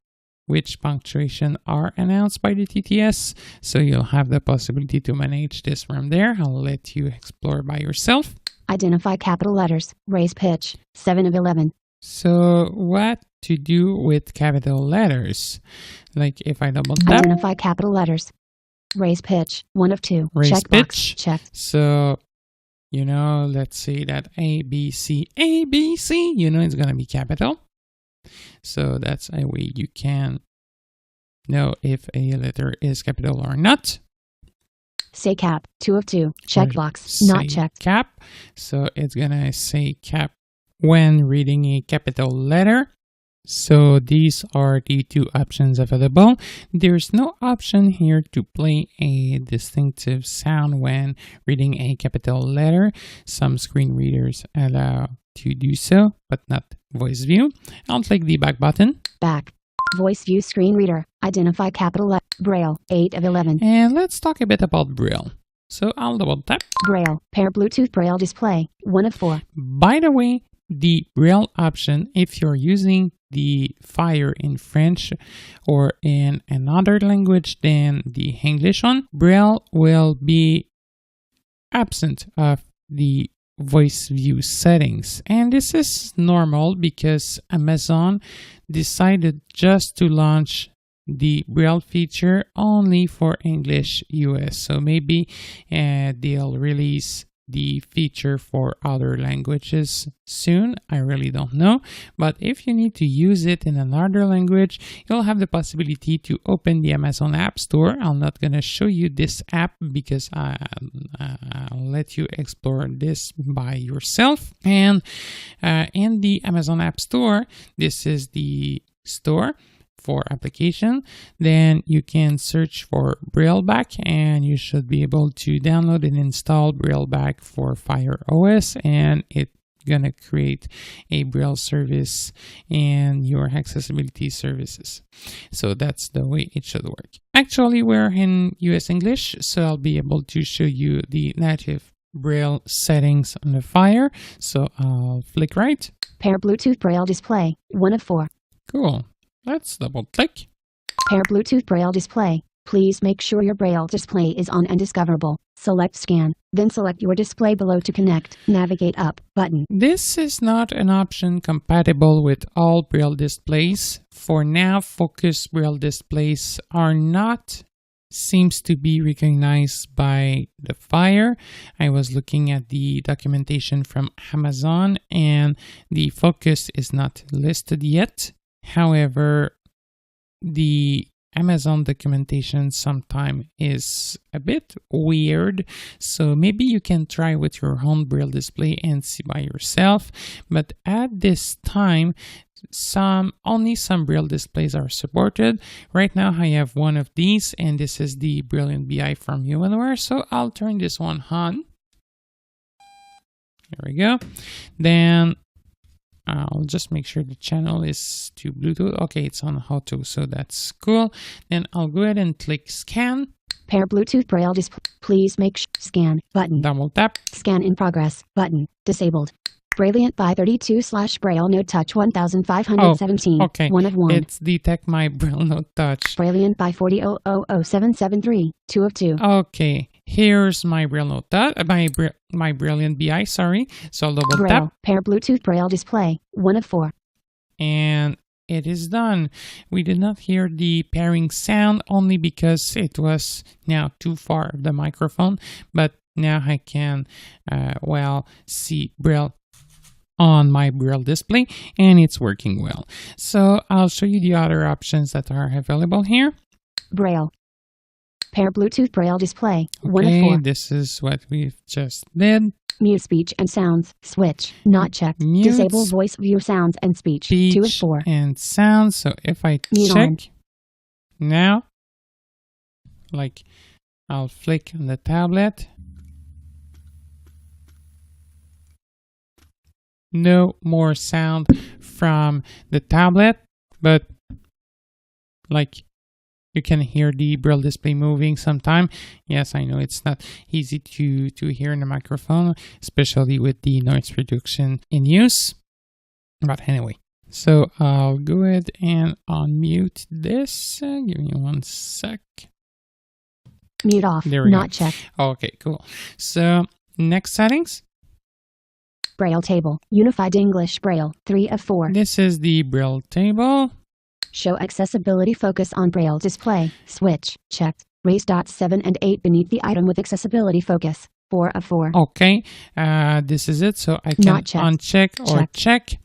which punctuation are announced by the TTS. So you'll have the possibility to manage this from there. I'll let you explore by yourself. Identify capital letters. Raise pitch. 7 of 11. So what to do with capital letters? Like if I double tap, Identify capital letters. Raise pitch. 1 of 2. Raise Checkbox. pitch. Checked. so let's say that A, B, C, it's going to be capital. So that's a way you can know if a letter is capital or not. Say cap. 2 of 2. Checkbox. Say Not checked. cap. So it's going to say cap when reading a capital letter. So these are the two options available. There's no option here to play a distinctive sound when reading a capital letter. Some screen readers allow to do so, but not voice view. I'll click the back button. Back. Voice view screen reader. Identify capital letter. Braille. 8 of 11. And let's talk a bit about Braille. So I'll double tap. Braille. Pair Bluetooth Braille display. 1 of 4. By the way, the Braille option, if you're using the Fire in French or in another language than the English one, Braille will be absent of the voice view settings. And this is normal because Amazon decided just to launch the Braille feature only for English US. So maybe they'll release the feature for other languages soon. I really don't know. But if you need to use it in another language, you'll have the possibility to open the Amazon App Store. I'm not going to show you this app because I'll let you explore this by yourself. And in the Amazon App Store, this is the store for application. Then you can search for BrailleBack and you should be able to download and install BrailleBack for Fire OS, and it's gonna create a Braille service in your accessibility services. So that's the way it should work. Actually, we're in US English, so I'll be able to show you the native Braille settings on the Fire. So I'll flick right. Pair Bluetooth Braille display. 1 of 4. Cool. Let's double click. Pair Bluetooth Braille display. Please make sure your Braille display is on and discoverable. Select Scan, then select your display below to connect. Navigate up button. This is not an option compatible with all Braille displays. For now, focus Braille displays are not seems to be recognized by the Fire. I was looking at the documentation from Amazon and the focus is not listed yet. However, the Amazon documentation sometimes is a bit weird, so maybe you can try with your own Braille display and see by yourself. But at this time, only some Braille displays are supported. Right now, I have one of these, and this is the Brilliant BI from Humanware. So I'll turn this one on. Here we go. Then I'll just make sure the channel is to Bluetooth. Okay, it's on auto, so that's cool. Then I'll go ahead and click Scan. Pair Bluetooth Braille display. Please make Scan button. Double tap. Scan in progress button. Disabled. Brilliant by 32/Braille Note Touch 1517. Oh, okay. 1 of 1. It's Detect My Braille Note Touch. Brilliant by 4000773. 2 of 2. Okay. Here's my Braille Note Touch, my Brilliant BI, sorry. So I'll double Braille. tap. Pair Bluetooth Braille display. 1 of 4. And it is done. We did not hear the pairing sound only because it was now too far of the microphone. But now I can, see Braille on my Braille display and it's working well. So I'll show you the other options that are available here. Braille. Pair Bluetooth Braille display. 1 of Okay, 4. this is what we've just did. Mute speech and sounds. Switch. Not checked. Mute Disable voice view sounds and speech. 2 of 4. And sound. So if I Mute check on. now, like I'll flick on the tablet. No more sound from the tablet, but like you can hear the Braille display moving sometime. Yes, I know it's not easy to hear in the microphone, especially with the noise reduction in use. But anyway, so I'll go ahead and unmute this. Give me 1 sec. Mute off. There we Not go. checked. Okay, cool. So next settings. Braille table. Unified English Braille. 3 of 4. This is the Braille table. Show accessibility focus on Braille display. Switch. Checked. Raise dots 7 and 8 beneath the item with accessibility focus. 4 of 4. Okay, this is it. So I can Not checked. uncheck or check.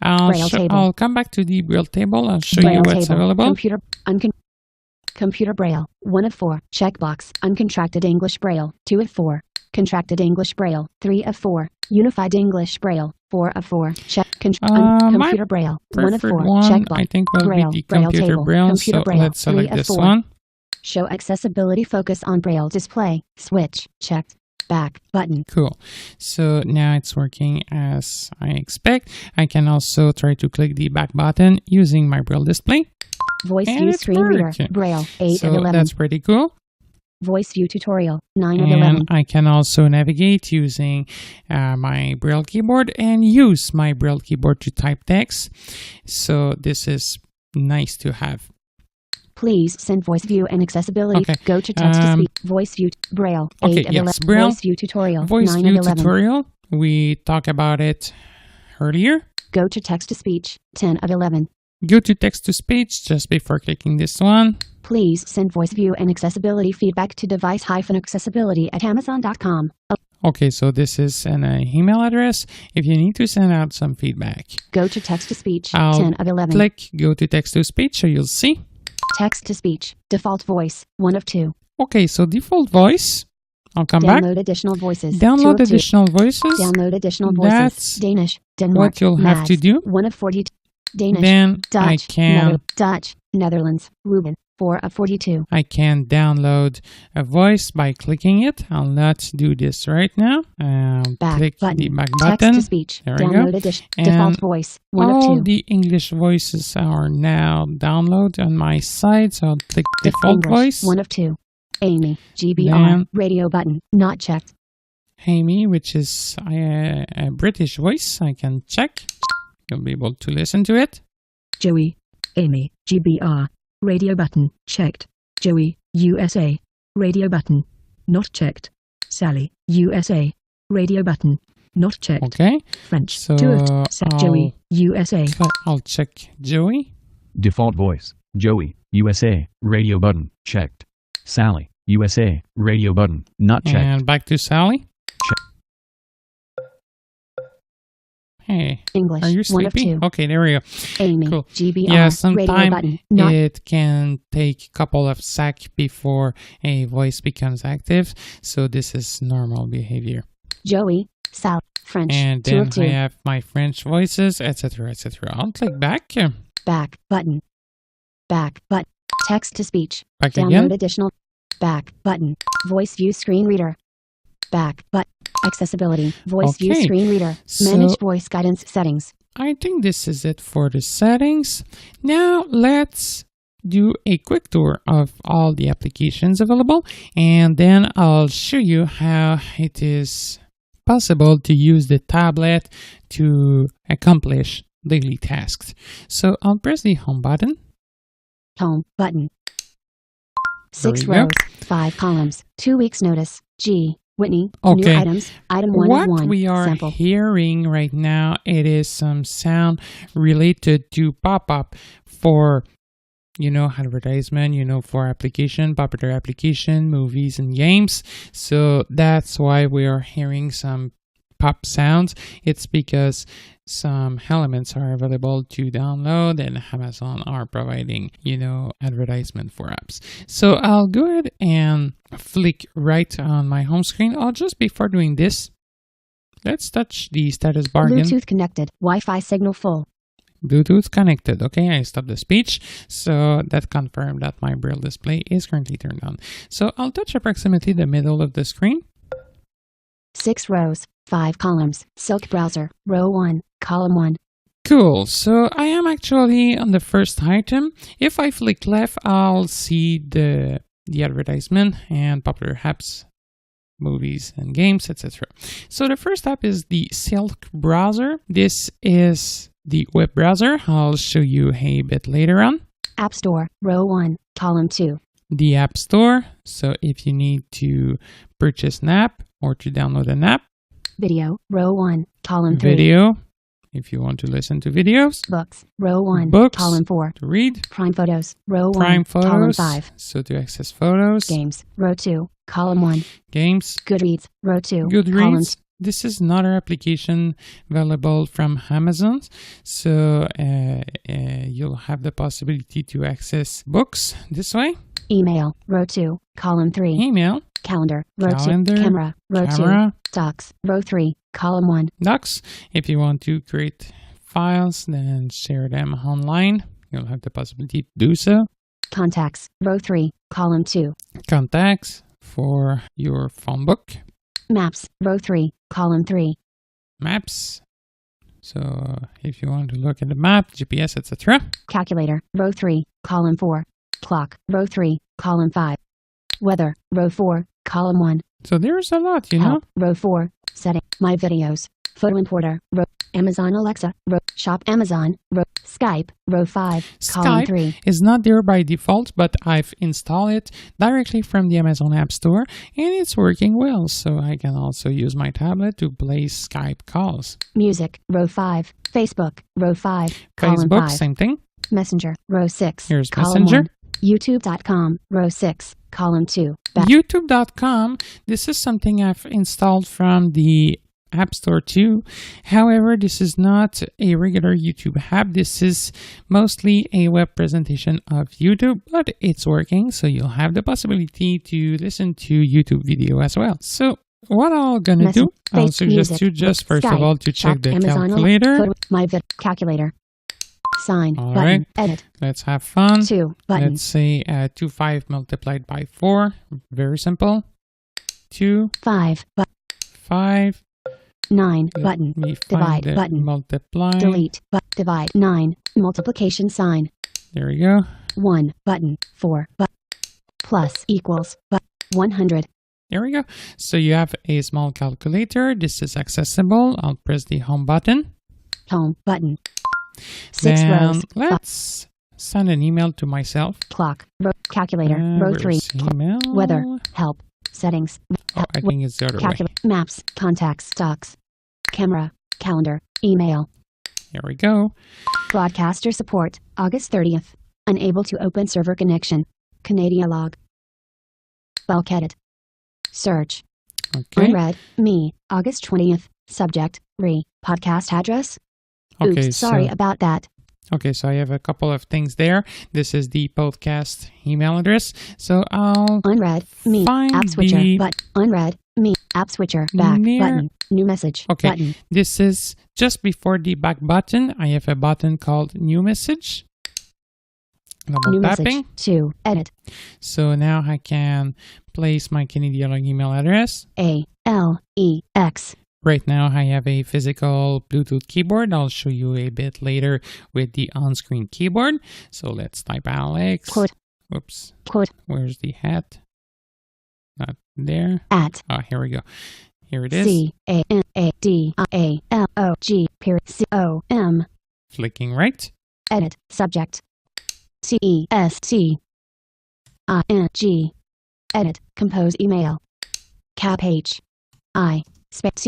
Braille table. I'll come back to the Braille table. I'll show Braille you what's table. available. Computer Braille. 1 of 4. Checkbox. Uncontracted English Braille. 2 of 4. Contracted English Braille. 3 of 4. Unified English Braille. 4 of 4. Check. My Computer Braille. 1 of 4. preferred one, Check box. I think, will Braille. be the Braille computer table. Braille. Computer So Braille. let's select 3 of this 4. one. Show accessibility focus on Braille display. Switch. Checked. Back button. Cool. So now it's working as I expect. I can also try to click the back button using my Braille display. Voice And view it's screen reader. working. Braille. 8 So of 11. that's pretty cool. Voice view tutorial. 9 of And 11. I can also navigate using my Braille keyboard and use my Braille keyboard to type text. So this is nice to have. Please send voice view and accessibility. Okay. Go to text to speech. Voice view. Braille. 8 Okay, of yes, 11. Braille. Voice view tutorial. Voice 9 view of 11. tutorial. We talked about it earlier. Go to text to speech. 10 of 11. Go to text to speech just before clicking this one. Please send voice view and accessibility feedback to device-accessibility@amazon.com. Okay, so this is an email address. If you need to send out some feedback, Go to text to speech. I'll 10 of 11. click go to text to speech so you'll see. Text to speech. Default voice. 1 of 2. Okay, so default voice. I'll come back. Download additional voices. 2 Download of 2. additional voices. Download additional voices. That's Danish. Denmark. what you'll have to Mads, do. 1 of 40. Danish. Then I Dutch. can Dutch. Netherlands. Ruben. 4 of 42. download a voice by clicking it. I'll not do this right now. Back Click button. the back Text button. to speech. There we Download go. edition. And Default voice. 1 of all 2. the English voices are now downloaded on my side. So I'll click default English. voice. 1 of 2. Amy. GBR. Then- Radio button. Not checked. Amy, which is a British voice. I can check. You'll be able to listen to it. Joey, Amy, GBR, radio button, checked. Joey, USA, radio button, not checked. Sally, USA, radio button, not checked. Okay. French, So 2 of 2. Joey, USA, I'll check Joey. Default voice, Joey, USA, radio button, checked. Sally, USA, radio button, not checked. And back to Sally. Hey, English. are you 1 of sleepy? 2. Okay, there we go. Amy. Cool. GBR. Yeah, radio sometimes button. Not it can take a couple of seconds before a voice becomes active. So this is normal behavior. Joey. Sal. French. And 2 then of 2. I have my French voices, etc., etc. I'll click back. Back button. Back button. Text to speech. Back Download again. additional. Back button. Voice view screen reader. Back button. Accessibility. Voice view Okay, screen reader. so- Manage voice guidance settings. I think this is it for the settings. Now let's do a quick tour of all the applications available, and then I'll show you how it is possible to use the tablet to accomplish daily tasks. So I'll press the home button. Home button. 6 There we go. rows. 5 columns. 2 weeks notice. G. Whitney. Okay. New items. Item 1 What of 1. we are Sample. hearing right now, it is some sound related to pop-up for, advertisement, for application, popular application, movies and games. So that's why we are hearing some pop sounds. It's because some elements are available to download and Amazon are providing, advertisement for apps. So I'll go ahead and flick right on my home screen. Just before doing this, let's touch the status bar again. Bluetooth connected. Wi-Fi signal full. Bluetooth connected. Okay, I stopped the speech. So that confirmed that my Braille display is currently turned on. So I'll touch approximately the middle of the screen. 6 rows. 5 columns. Silk browser. Row 1. Column 1. Cool. So I am actually on the first item. If I flick left, I'll see the advertisement and popular apps, movies and games, etc. So the first app is the Silk browser. This is the web browser. I'll show you a bit later on. App Store. Row 1. Column 2. The App Store. So if you need to purchase an app or to download an app. Video. Row 1. Column 3. Video. If you want to listen to videos. Books. Row 1. Books. Column 4. To read. Prime Photos. Row 1. Prime Column Photos. 5. So to access photos. Games. Row 2. Column 1. Games. Goodreads. Row 2. Column Goodreads. This is another application available from Amazon. So you'll have the possibility to access books this way. Email, row 2, column 3. Email, Calendar, row calendar, 2. Camera, row 2. camera, Docs, row 3, column 1. docs. If you want to create files, then share them online. You'll have the possibility to do so. Contacts, row 3, column 2. Contacts for your phone book. Maps, row 3, column 3. Maps. So if you want to look at the map, GPS, etc. Calculator, row 3, column 4. Clock, row 3, column 5. Weather, row 4, column 1. So there's a lot, you know. Help, row 4. Setting, my videos. Photo importer, row. Amazon Alexa, row. Shop Amazon, row. Skype, row 5, column Skype 3. is not there by default, but I've installed it directly from the Amazon App Store, and it's working well. So I can also use my tablet to place Skype calls. Music, row 5. Facebook, row 5, column Facebook, 5. same thing. Messenger, row 6, Here's column Messenger. 1. YouTube.com, row 6, column 2. Back. YouTube.com, this is something I've installed from the App Store too. However, this is not a regular YouTube app. This is mostly a web presentation of YouTube, but it's working, so you'll have the possibility to listen to YouTube video as well. So what I'm gonna do, I'll suggest you just first of all to check the calculator. Calculator. Sign, All button, right. edit, Let's have fun. 2, button, Let's say 25 multiplied by 4. Very simple. 2, 5, 5. 9, Let button, me divide, find the button, multiply. delete, divide, 9, multiplication sign, There we go. 1, button, 4, plus, equals, 100, There we go. So you have a small calculator. This is accessible. I'll press the home button. home, button, 6 Then rows, let's send an email to myself. clock, row, calculator, row 3, Where's email? weather, help, settings, Oh, I think it's the other way. maps, contacts, docs, camera, calendar, email, Here we go. broadcaster support, August 30th, unable to open server connection, Canadialog, bulk edit, search, Okay. unread, me, August 20th, subject, podcast address, Okay. oops, sorry so, about that, okay. So I have a couple of things there. This is the podcast email address. So I'll unread, me, find app switcher, the but, unread, me, app switcher, back, near- button, new message, Okay. button, This is just before the back button. I have a button called new message. Double new tapping. message, 2, edit, So now I can place my Canadialog email address. ALEX, Right now I have a physical Bluetooth keyboard. I'll show you a bit later with the on-screen keyboard. So let's type Alex. quote, Oops. quote, Where's the hat? Not there. at, Oh, here we go. Here it is. CANADIALOG, period, COM, Flicking right. edit, subject, TEST, ING, edit, compose email, cap H, I, space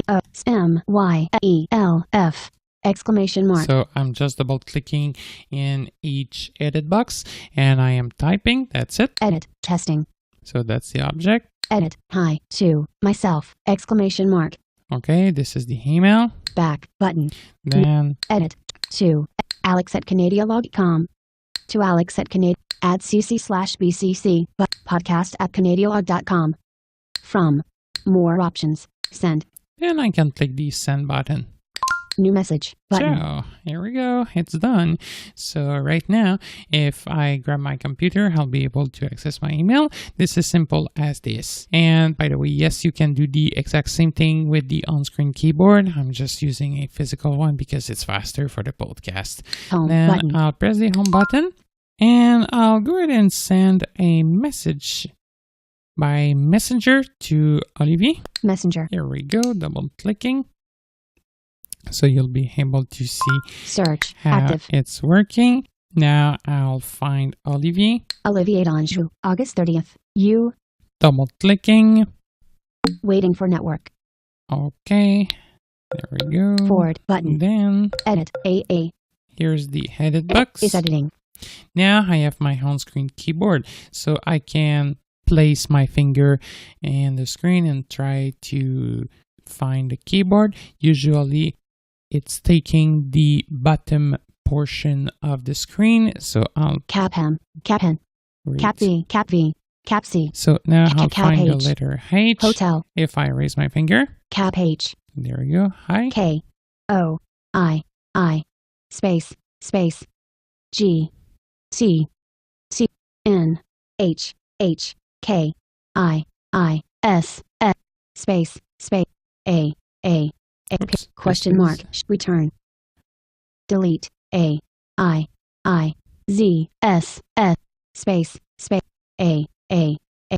COMYELF, exclamation mark, So I'm just double clicking in each edit box and I am typing. That's it. edit, testing, So that's the object. edit, hi, to, myself, exclamation mark, Okay, this is the email. back, button, Then edit, to, Alex at Canadialog.com, to Alex at add cc/bcc, but podcast at Canadialog.com, from, more options, send, I can click the send button. new message, button, So here we go. It's done. So right now, if I grab my computer, I'll be able to access my email. This is simple as this. And by the way, yes, you can do the exact same thing with the on-screen keyboard. I'm just using a physical one because it's faster for the podcast. home, Then button, I'll press the home button and I'll go ahead and send a message by messenger to Olivier. messenger, Here we go. Double clicking. So you'll be able to see search, how active, it's working. Now I'll find Olivier. Olivier d'Anjou, August 30th, you, Double clicking. waiting for network, Okay. There we go. forward, button, Then edit, AA, here's the edit box. is editing, Now I have my on-screen keyboard. So I can place my finger in the screen and try to find the keyboard. Usually it's taking the bottom portion of the screen. So I'll cap hem, Cap V, Cap V, Cap C, So now I'll Cap find the H. letter H. Hotel, If I raise my finger, Cap H, there we go. Hi. K, O, I, space, G, T, T, N, H, K, I, S, space, A, Oops, question mark, return, delete, A, I, Z, S, space, A,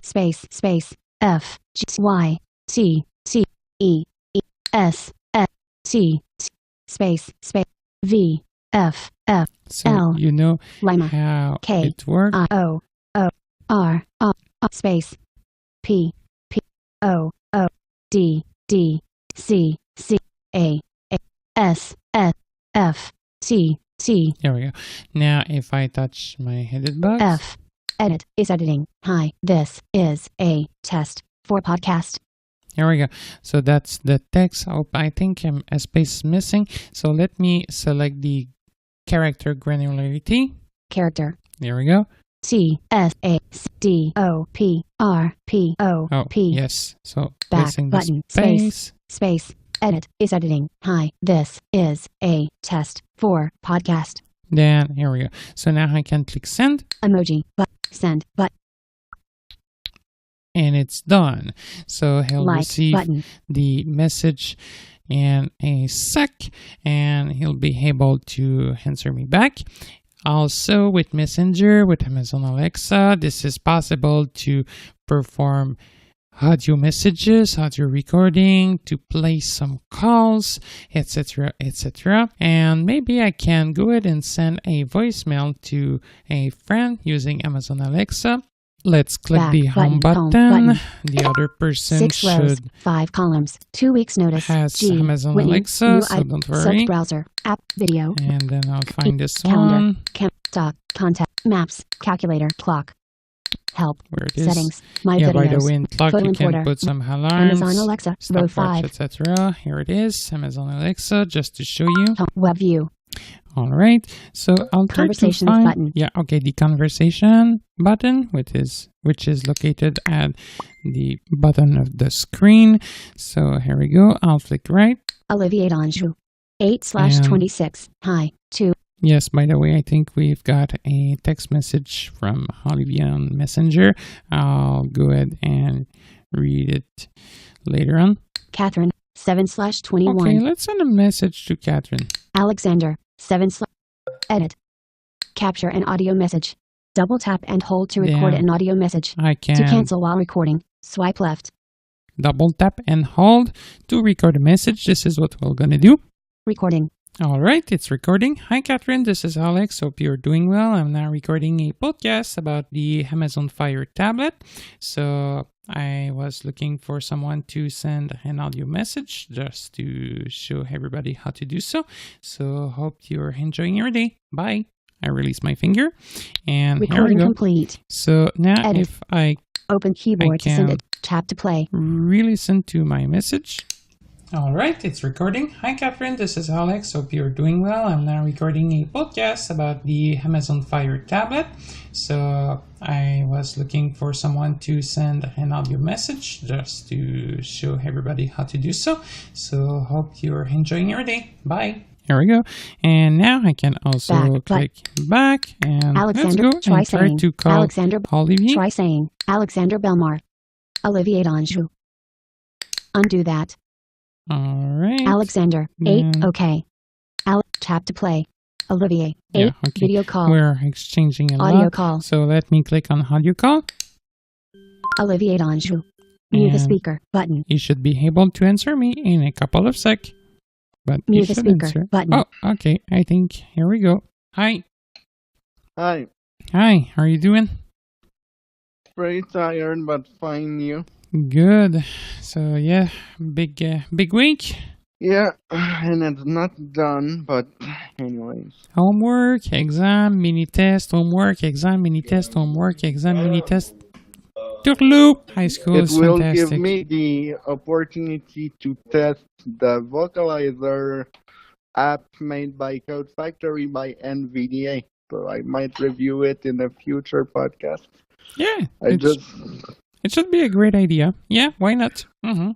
space, F, G, Y, T, E, S, T, space, V, F, So L, you know Lima, how K, it works. O, R, space, P, O, D, C, A, S, F, T, There we go. Now if I touch my headed box, F. Edit is editing. Hi, this is a test for podcast. here we go. So that's the text. Oh, I think a space is missing. So let me select the character granularity. Character. There we go. T S A D O P R P O Oh, P. yes. So Back placing the button. space. Space. Edit is editing. Hi, this is a test for podcast. Then here we go. So now I can click send. Emoji. But send. But And it's done. So he'll like receive button. the message in a sec, and he'll be able to answer me back. Also, with Messenger, with Amazon Alexa, this is possible to perform audio messages, audio recording, to play some calls, etc., etc. And maybe I can go ahead and send a voicemail to a friend using Amazon Alexa. Let's click Back the home button. The other person 6 rows, should 5 columns, 2 weeks notice. has G. Amazon Whitney, Alexa, new so don't worry. browser, app, video, And then I'll find this calendar, one. doc, contact, maps, calculator, clock, help, Where it is. settings, my Yeah, videos, by the way, in clock photo you can importer, put some alarms, Amazon Alexa, row 5, etc. Here it is, Amazon Alexa, just to show you. web view, All right, so I'll try to Conversations find. button. Yeah, okay, the conversation button, which is located at the bottom of the screen. So here we go. I'll click right. Olivier D'Anjou, 8/26, hi, 2, Yes, by the way, I think we've got a text message from Olivia on Messenger. I'll go ahead and read it later on. Catherine, 7/21, Okay, let's send a message to Catherine. Alexander, 7 edit, capture an audio message, double tap and hold to record Yeah. an audio message, I to can cancel while recording, swipe left, double tap and hold to record a message. This is what we're going to do. recording, All right, it's recording. Hi, Catherine. This is Alex. Hope you're doing well. I'm now recording a podcast about the Amazon Fire tablet. So I was looking for someone to send an audio message just to show everybody how to do so. So hope you're enjoying your day. Bye. I release my finger and here we recording go. complete, So now Edit. if I open keyboard to send can- it, tap to play, re-listen to my message. All right, it's recording. Hi, Catherine. This is Alex. Hope you're doing well. I'm now recording a podcast about the Amazon Fire tablet. So I was looking for someone to send an audio message just to show everybody how to do so. So hope you're enjoying your day. Bye. Here we go. And now I can also click back and Alexander, let's go try and try saying, to call Alexander, Olivier. try saying, Alexander Belmar, Olivier D'Anjou, undo that, All right. Alexander, 8, Mm. okay, tap to play, Olivier, 8, Yeah, okay. video call, We're exchanging a audio lot. call, So let me click on audio call. Olivier D'Anjou, mute the And speaker, button, you should be able to answer me in a couple of sec. But you mute the should speaker, answer. button, Oh, okay. I think here we go. Hi. Hi. Hi. How are you doing? Pretty tired, but fine. You? Good. So yeah, big week. Yeah, and it's not done, but anyways. Homework, exam, mini test, homework, exam, mini test, homework, exam, mini test. Tourloop. High school It is will fantastic. give me the opportunity to test the vocalizer app made by Code Factory by NVDA. so I might review it in a future podcast. Yeah, It it should be a great idea. Yeah, why not? Mm-hmm.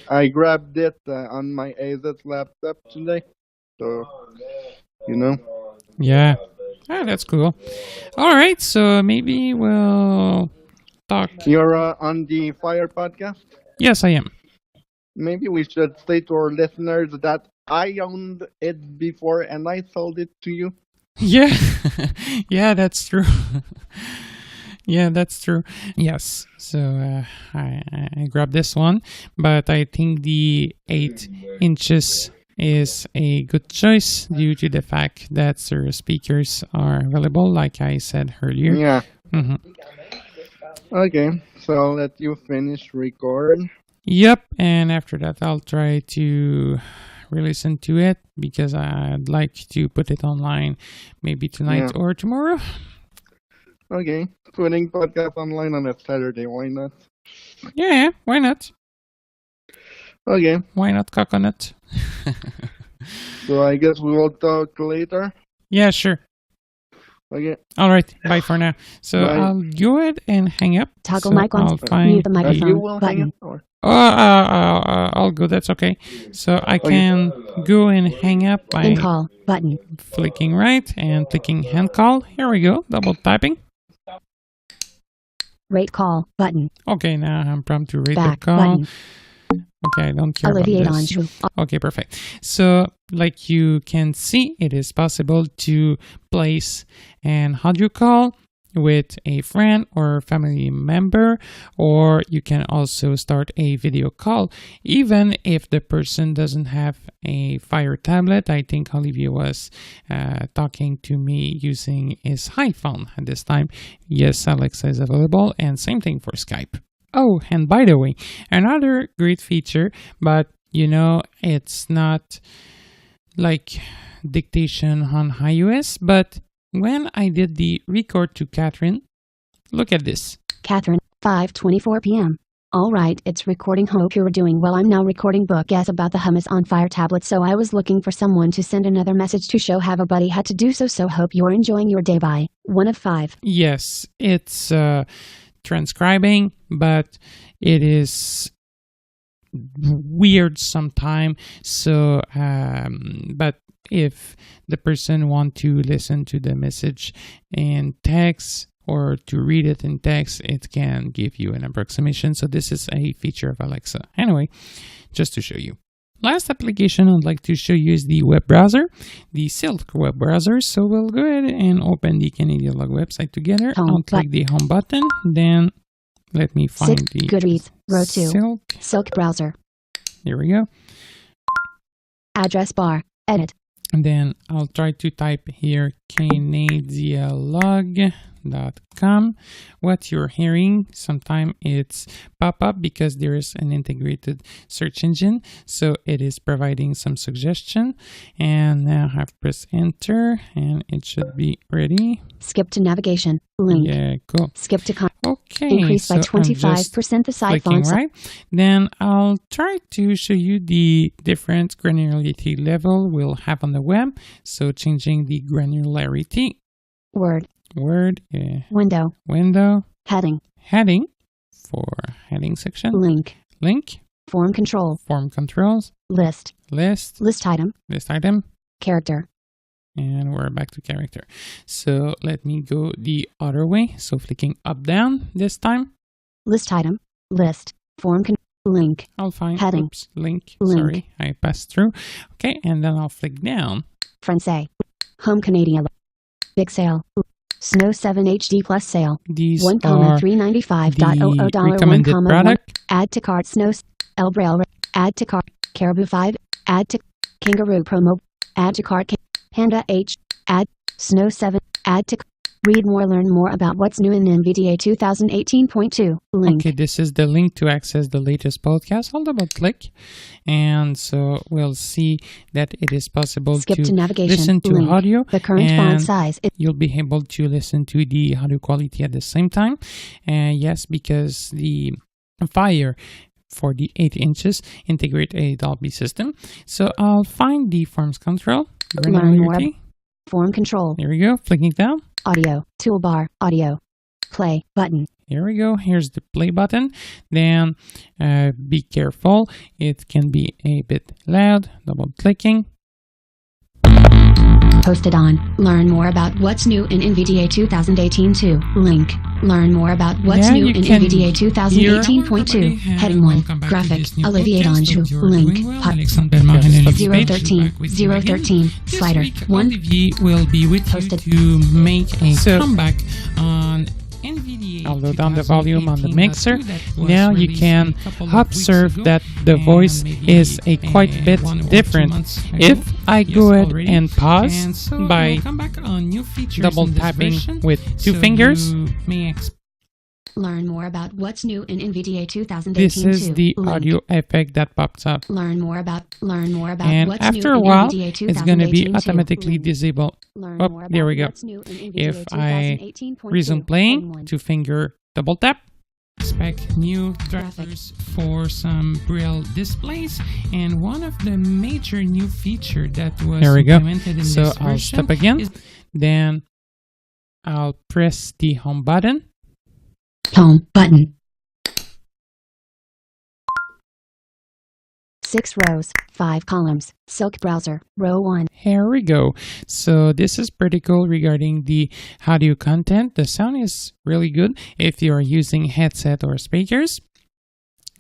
I grabbed it on my Asus laptop today, so you know. Yeah. Ah, that's cool. All right, so maybe we'll talk. You're on the Fire podcast. Yes, I am. Maybe we should say to our listeners that I owned it before and I sold it to you. Yeah, yeah, that's true. Yeah, that's true. Yes, so I grabbed this one, but I think the 8 inches is a good choice due to the fact that stereo speakers are available, like I said earlier. Yeah. Hmm. Okay, so I'll let you finish record. Yep, and after that I'll try to re-listen to it because I'd like to put it online maybe tonight or tomorrow. Okay, putting podcast online on a Saturday, why not? Yeah, why not? Okay, Why not coconut? so I guess we will talk later. Yeah, sure. Okay, All right, bye for now. So Bye. I'll go ahead and hang up. Toggle So mic on. I'll find Mute the microphone. you will hang button. up, or I'll go. That's okay. So I can go and hang up by In call button. flicking right and clicking hand call. Here we go. Double tapping. Rate call button. Okay, now I'm prompted to rate the Back call. button. Okay, I don't care Alleviate about on this. true. Okay, perfect. So, like you can see, it is possible to place an audio call with a friend or family member, or you can also start a video call, even if the person doesn't have a Fire tablet. I think Olivier was talking to me using his iPhone at this time. Yes, Alexa is available, and same thing for Skype. Oh, and by the way, another great feature, but you know, it's not like dictation on iOS, but when I did the record to Catherine, look at this. Catherine, 5:24 p.m. All right, it's recording. Hope you're doing well. I'm now recording book as about the hummus on Fire tablet, so I was looking for someone to send another message to show have a buddy had to do so hope you're enjoying your day. Bye. 1 of 5. Yes, it's transcribing, but it is weird sometime. So, but if the person want to listen to the message in text or to read it in text, it can give you an approximation. So this is a feature of Alexa. Anyway, just to show you. Last application I'd like to show you is the web browser, the Silk web browser. So we'll go ahead and open the Canadialog website together. Home I'll click the home button, then let me find the Goodreads, row 2. Silk. Silk browser. Here we go. Address bar. Edit. And then I'll try to type here Canadialog.com. What you're hearing, sometimes it's pop up because there is an integrated search engine. So it is providing some suggestion. And now I have pressed enter and it should be ready. Skip to navigation. Link. Yeah, cool. Skip to Okay. increase by so I'm just 25% the size clicking font size. right. Then I'll try to show you the different granularity level we'll have on the web. So changing the granularity. Word. Window, Heading. heading for heading section, Link. link, Form control. form controls, List. list Item. Character. and we're back to character. So let me go the other way. So flicking up, down this time. List item. List. Form link. I'll find Heading. link. Link. Sorry, I passed through. Okay, and then I'll flick down. Francais. Home Canadian. Big sale. Snow 7 HD plus sale. These 1, are 395.00 the $1, recommended 1. product. Add to cart. Snow. El Braille. Add to cart. Caribou 5. Add to Kangaroo promo. Add to cart. Panda H. Add. Snow 7. Add to. Read more. Learn more about what's new in NVDA 2018.2. Link. Okay, this is the link to access the latest podcast. I'll double click. And so we'll see that it is possible Skip to to navigation. listen to Link. audio. The current and font size is you'll be able to listen to the audio quality at the same time. Yes, because the Fire for the 8 inches integrate a Dolby system. So I'll find the forms control. Learn more. Granularity. Form control. Here we go. Flicking down. Audio. Toolbar. Audio. Play button. Here we go. Here's the play button. Then be careful. It can be a bit loud. Double clicking. Posted on. Learn more about what's new in NVDA 2018-2. Link. Learn more about what's Now new you in can NVDA hear- 2018.2. Heading 1. Graphic. Olivier Danjou. Link. Alexandre 013. 013. Slider. 1. Olivier will be with Posted. you to make a comeback on NVDA. I'll lower down the volume on the mixer. Now you can observe that the voice is a quite bit different. If I go ahead and pause by double tapping with two fingers, Learn more about what's new in NVDA 2018-2. this is the Link. audio effect that pops up. Learn more about And what's after new a in while, NVDA it's going to be 2018-2. automatically Link. disabled. Learn Oh, more there about we go. what's new in NVDA If I 2018.2. resume playing, Heading 1. two finger double tap. Expect new drivers for some Braille displays, and one of the major new feature that was There we go. implemented in So this I'll version stop again. is Then I'll press the home button. Home button. 6 rows, 5 columns. Silk browser, row 1. Here we go. So this is pretty cool regarding the audio content. The sound is really good if you are using headset or speakers.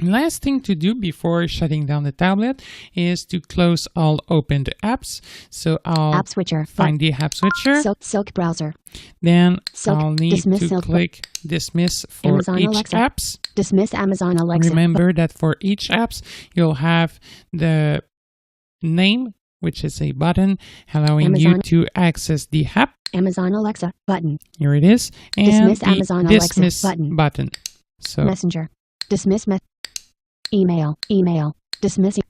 Last thing to do before shutting down the tablet is to close all opened apps. So I'll App switcher. find the app switcher. Silk browser. Then Silk. I'll need Dismiss to Silk. click dismiss for Amazon each Alexa. apps. Dismiss Amazon Alexa. Remember that for each apps, you'll have the name, which is a button allowing you Amazon. to access the app. Amazon Alexa button. Here it is. And Dismiss the Amazon Alexa dismiss button. So Messenger. Dismiss email. Dismiss here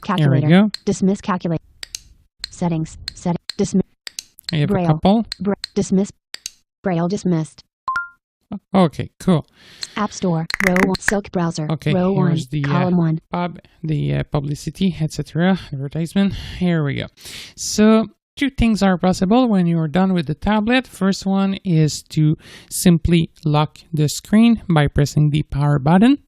we calculator. go. Dismiss calculator. Settings. Dismiss I have Braille. a couple. dismiss. Braille dismissed. Okay, cool. App Store. Row 1. Silk browser. Okay, row 1. here's the Column 1. publicity, etc., advertisement. Here we go. So two things are possible when you're done with the tablet. First one is to simply lock the screen by pressing the power button.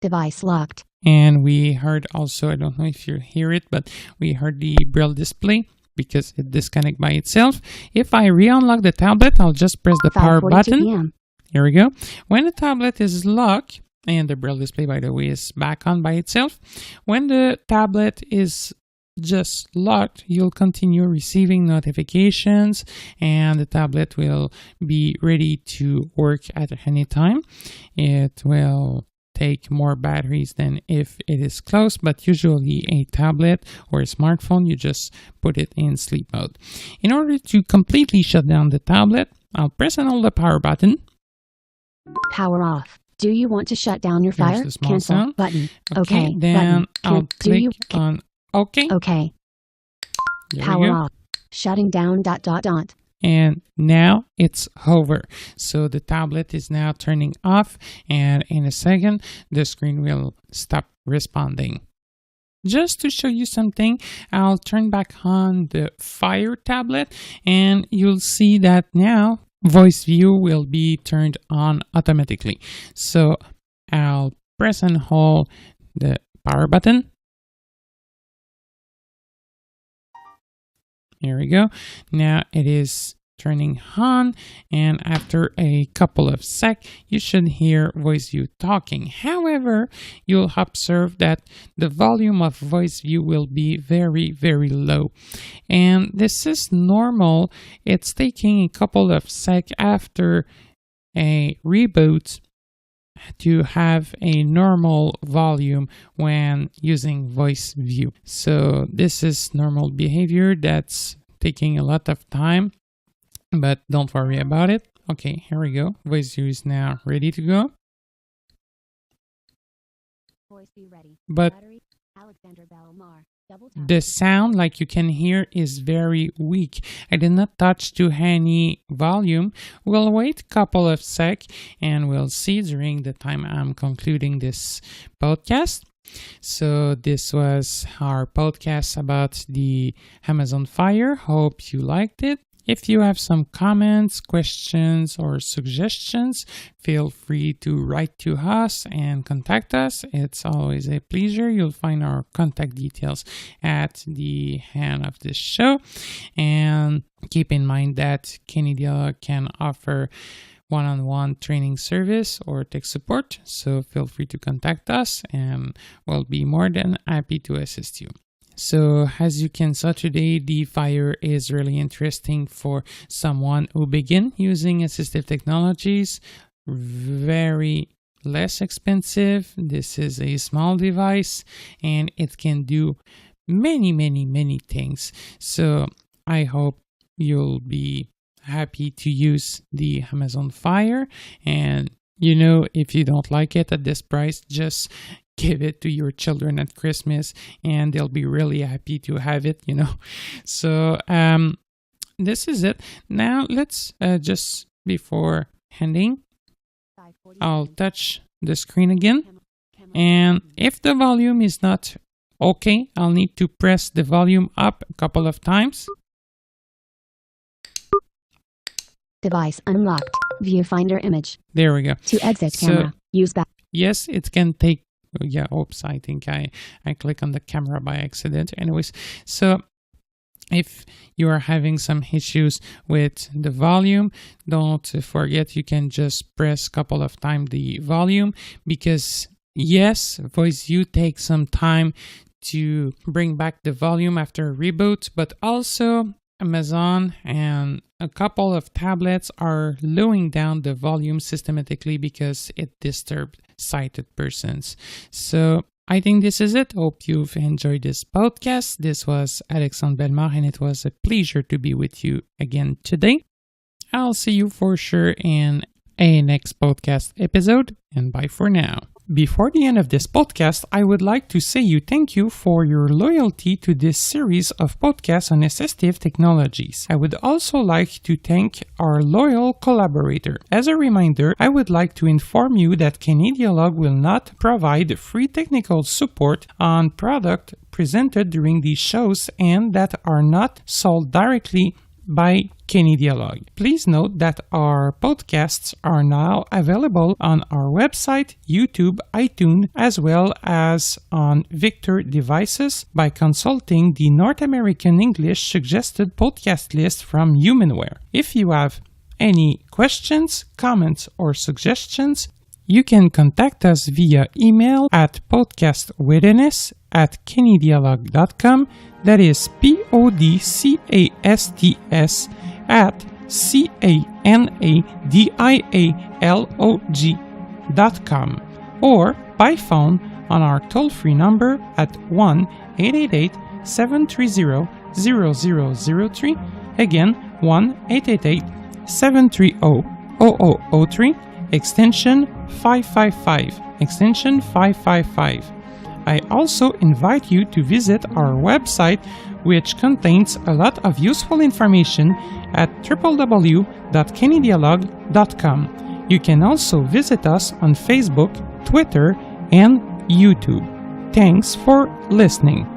Device locked. And we heard also, I don't know if you hear it, but we heard the Braille display because it disconnects by itself. If I re-unlock the tablet, I'll just press the power 5:42 button. p.m. Here we go. When the tablet is locked, and the Braille display, by the way, is back on by itself. When the tablet is just locked, you'll continue receiving notifications and the tablet will be ready to work at any time. It will take more batteries than if it is closed, but usually a tablet or a smartphone, you just put it in sleep mode. In order to completely shut down the tablet, I'll press and hold the power button. Power off. Do you want to shut down your Here's fire? the small Cancel sound. button. Okay, Okay. then button. I'll Do click you on OK. Okay. There we Power go. off. Shutting down ... And now it's over. So the tablet is now turning off, and in a second, the screen will stop responding. Just to show you something, I'll turn back on the Fire tablet, and you'll see that now voice view will be turned on automatically. So I'll press and hold the power button. Here we go. Now it is turning on, and after a couple of seconds, you should hear voice view talking. However, you'll observe that the volume of voice view will be very, very low. And this is normal. It's taking a couple of seconds after a reboot to have a normal volume when using voice view. So this is normal behavior that's taking a lot of time, but don't worry about it. Okay, here we go. Voice view is now ready to go. Voice view ready. But Battery. Alexander Belmar. Double tap. the sound, like you can hear, is very weak. I did not touch to any volume. We'll wait a couple of seconds and we'll see during the time I'm concluding this podcast. So this was our podcast about the Amazon Fire. Hope you liked it. If you have some comments, questions, or suggestions, feel free to write to us and contact us. It's always a pleasure. You'll find our contact details at the end of this show. And keep in mind that Canadialog can offer one-on-one training service or tech support. So feel free to contact us and we'll be more than happy to assist you. So as you can see today, the Fire is really interesting for someone who begin using assistive technologies. Very less expensive. This is a small device and it can do many things. So I hope you'll be happy to use the Amazon Fire. And if you don't like it at this price, just give it to your children at Christmas and they'll be really happy to have it, So this is it. Now let's just before ending, I'll touch the screen again. And if the volume is not okay, I'll need to press the volume up a couple of times. Device unlocked. Viewfinder image. There we go. To exit camera, use back. Yes, it can take. Oops, I think I click on the camera by accident. Anyways, so if you are having some issues with the volume, don't forget you can just press a couple of times the volume, because yes, VoiceView takes some time to bring back the volume after a reboot, but also Amazon and a couple of tablets are lowering down the volume systematically because it disturbed sighted persons. So I think this is it. Hope you've enjoyed this podcast. This was Alexandre Bellemare and it was a pleasure to be with you again today. I'll see you for sure in a next podcast episode, and bye for now. Before the end of this podcast, I would like to say thank you for your loyalty to this series of podcasts on assistive technologies. I would also like to thank our loyal collaborator. As a reminder, I would like to inform you that Canadialog will not provide free technical support on product presented during these shows and that are not sold directly by Canadialog. Please note that our podcasts are now available on our website, YouTube, iTunes, as well as on Victor devices by consulting the North American English suggested podcast list from Humanware. If you have any questions, comments, or suggestions, you can contact us via email at podcastwithiness@canadialog.com. That is PODCASTS at CANADIALOG.com, or by phone on our toll-free number at 1-888-730-0003. Again, 1-888-730-0003, extension 555, extension 555. I also invite you to visit our website, which contains a lot of useful information at www.canadialog.com. You can also visit us on Facebook, Twitter, and YouTube. Thanks for listening.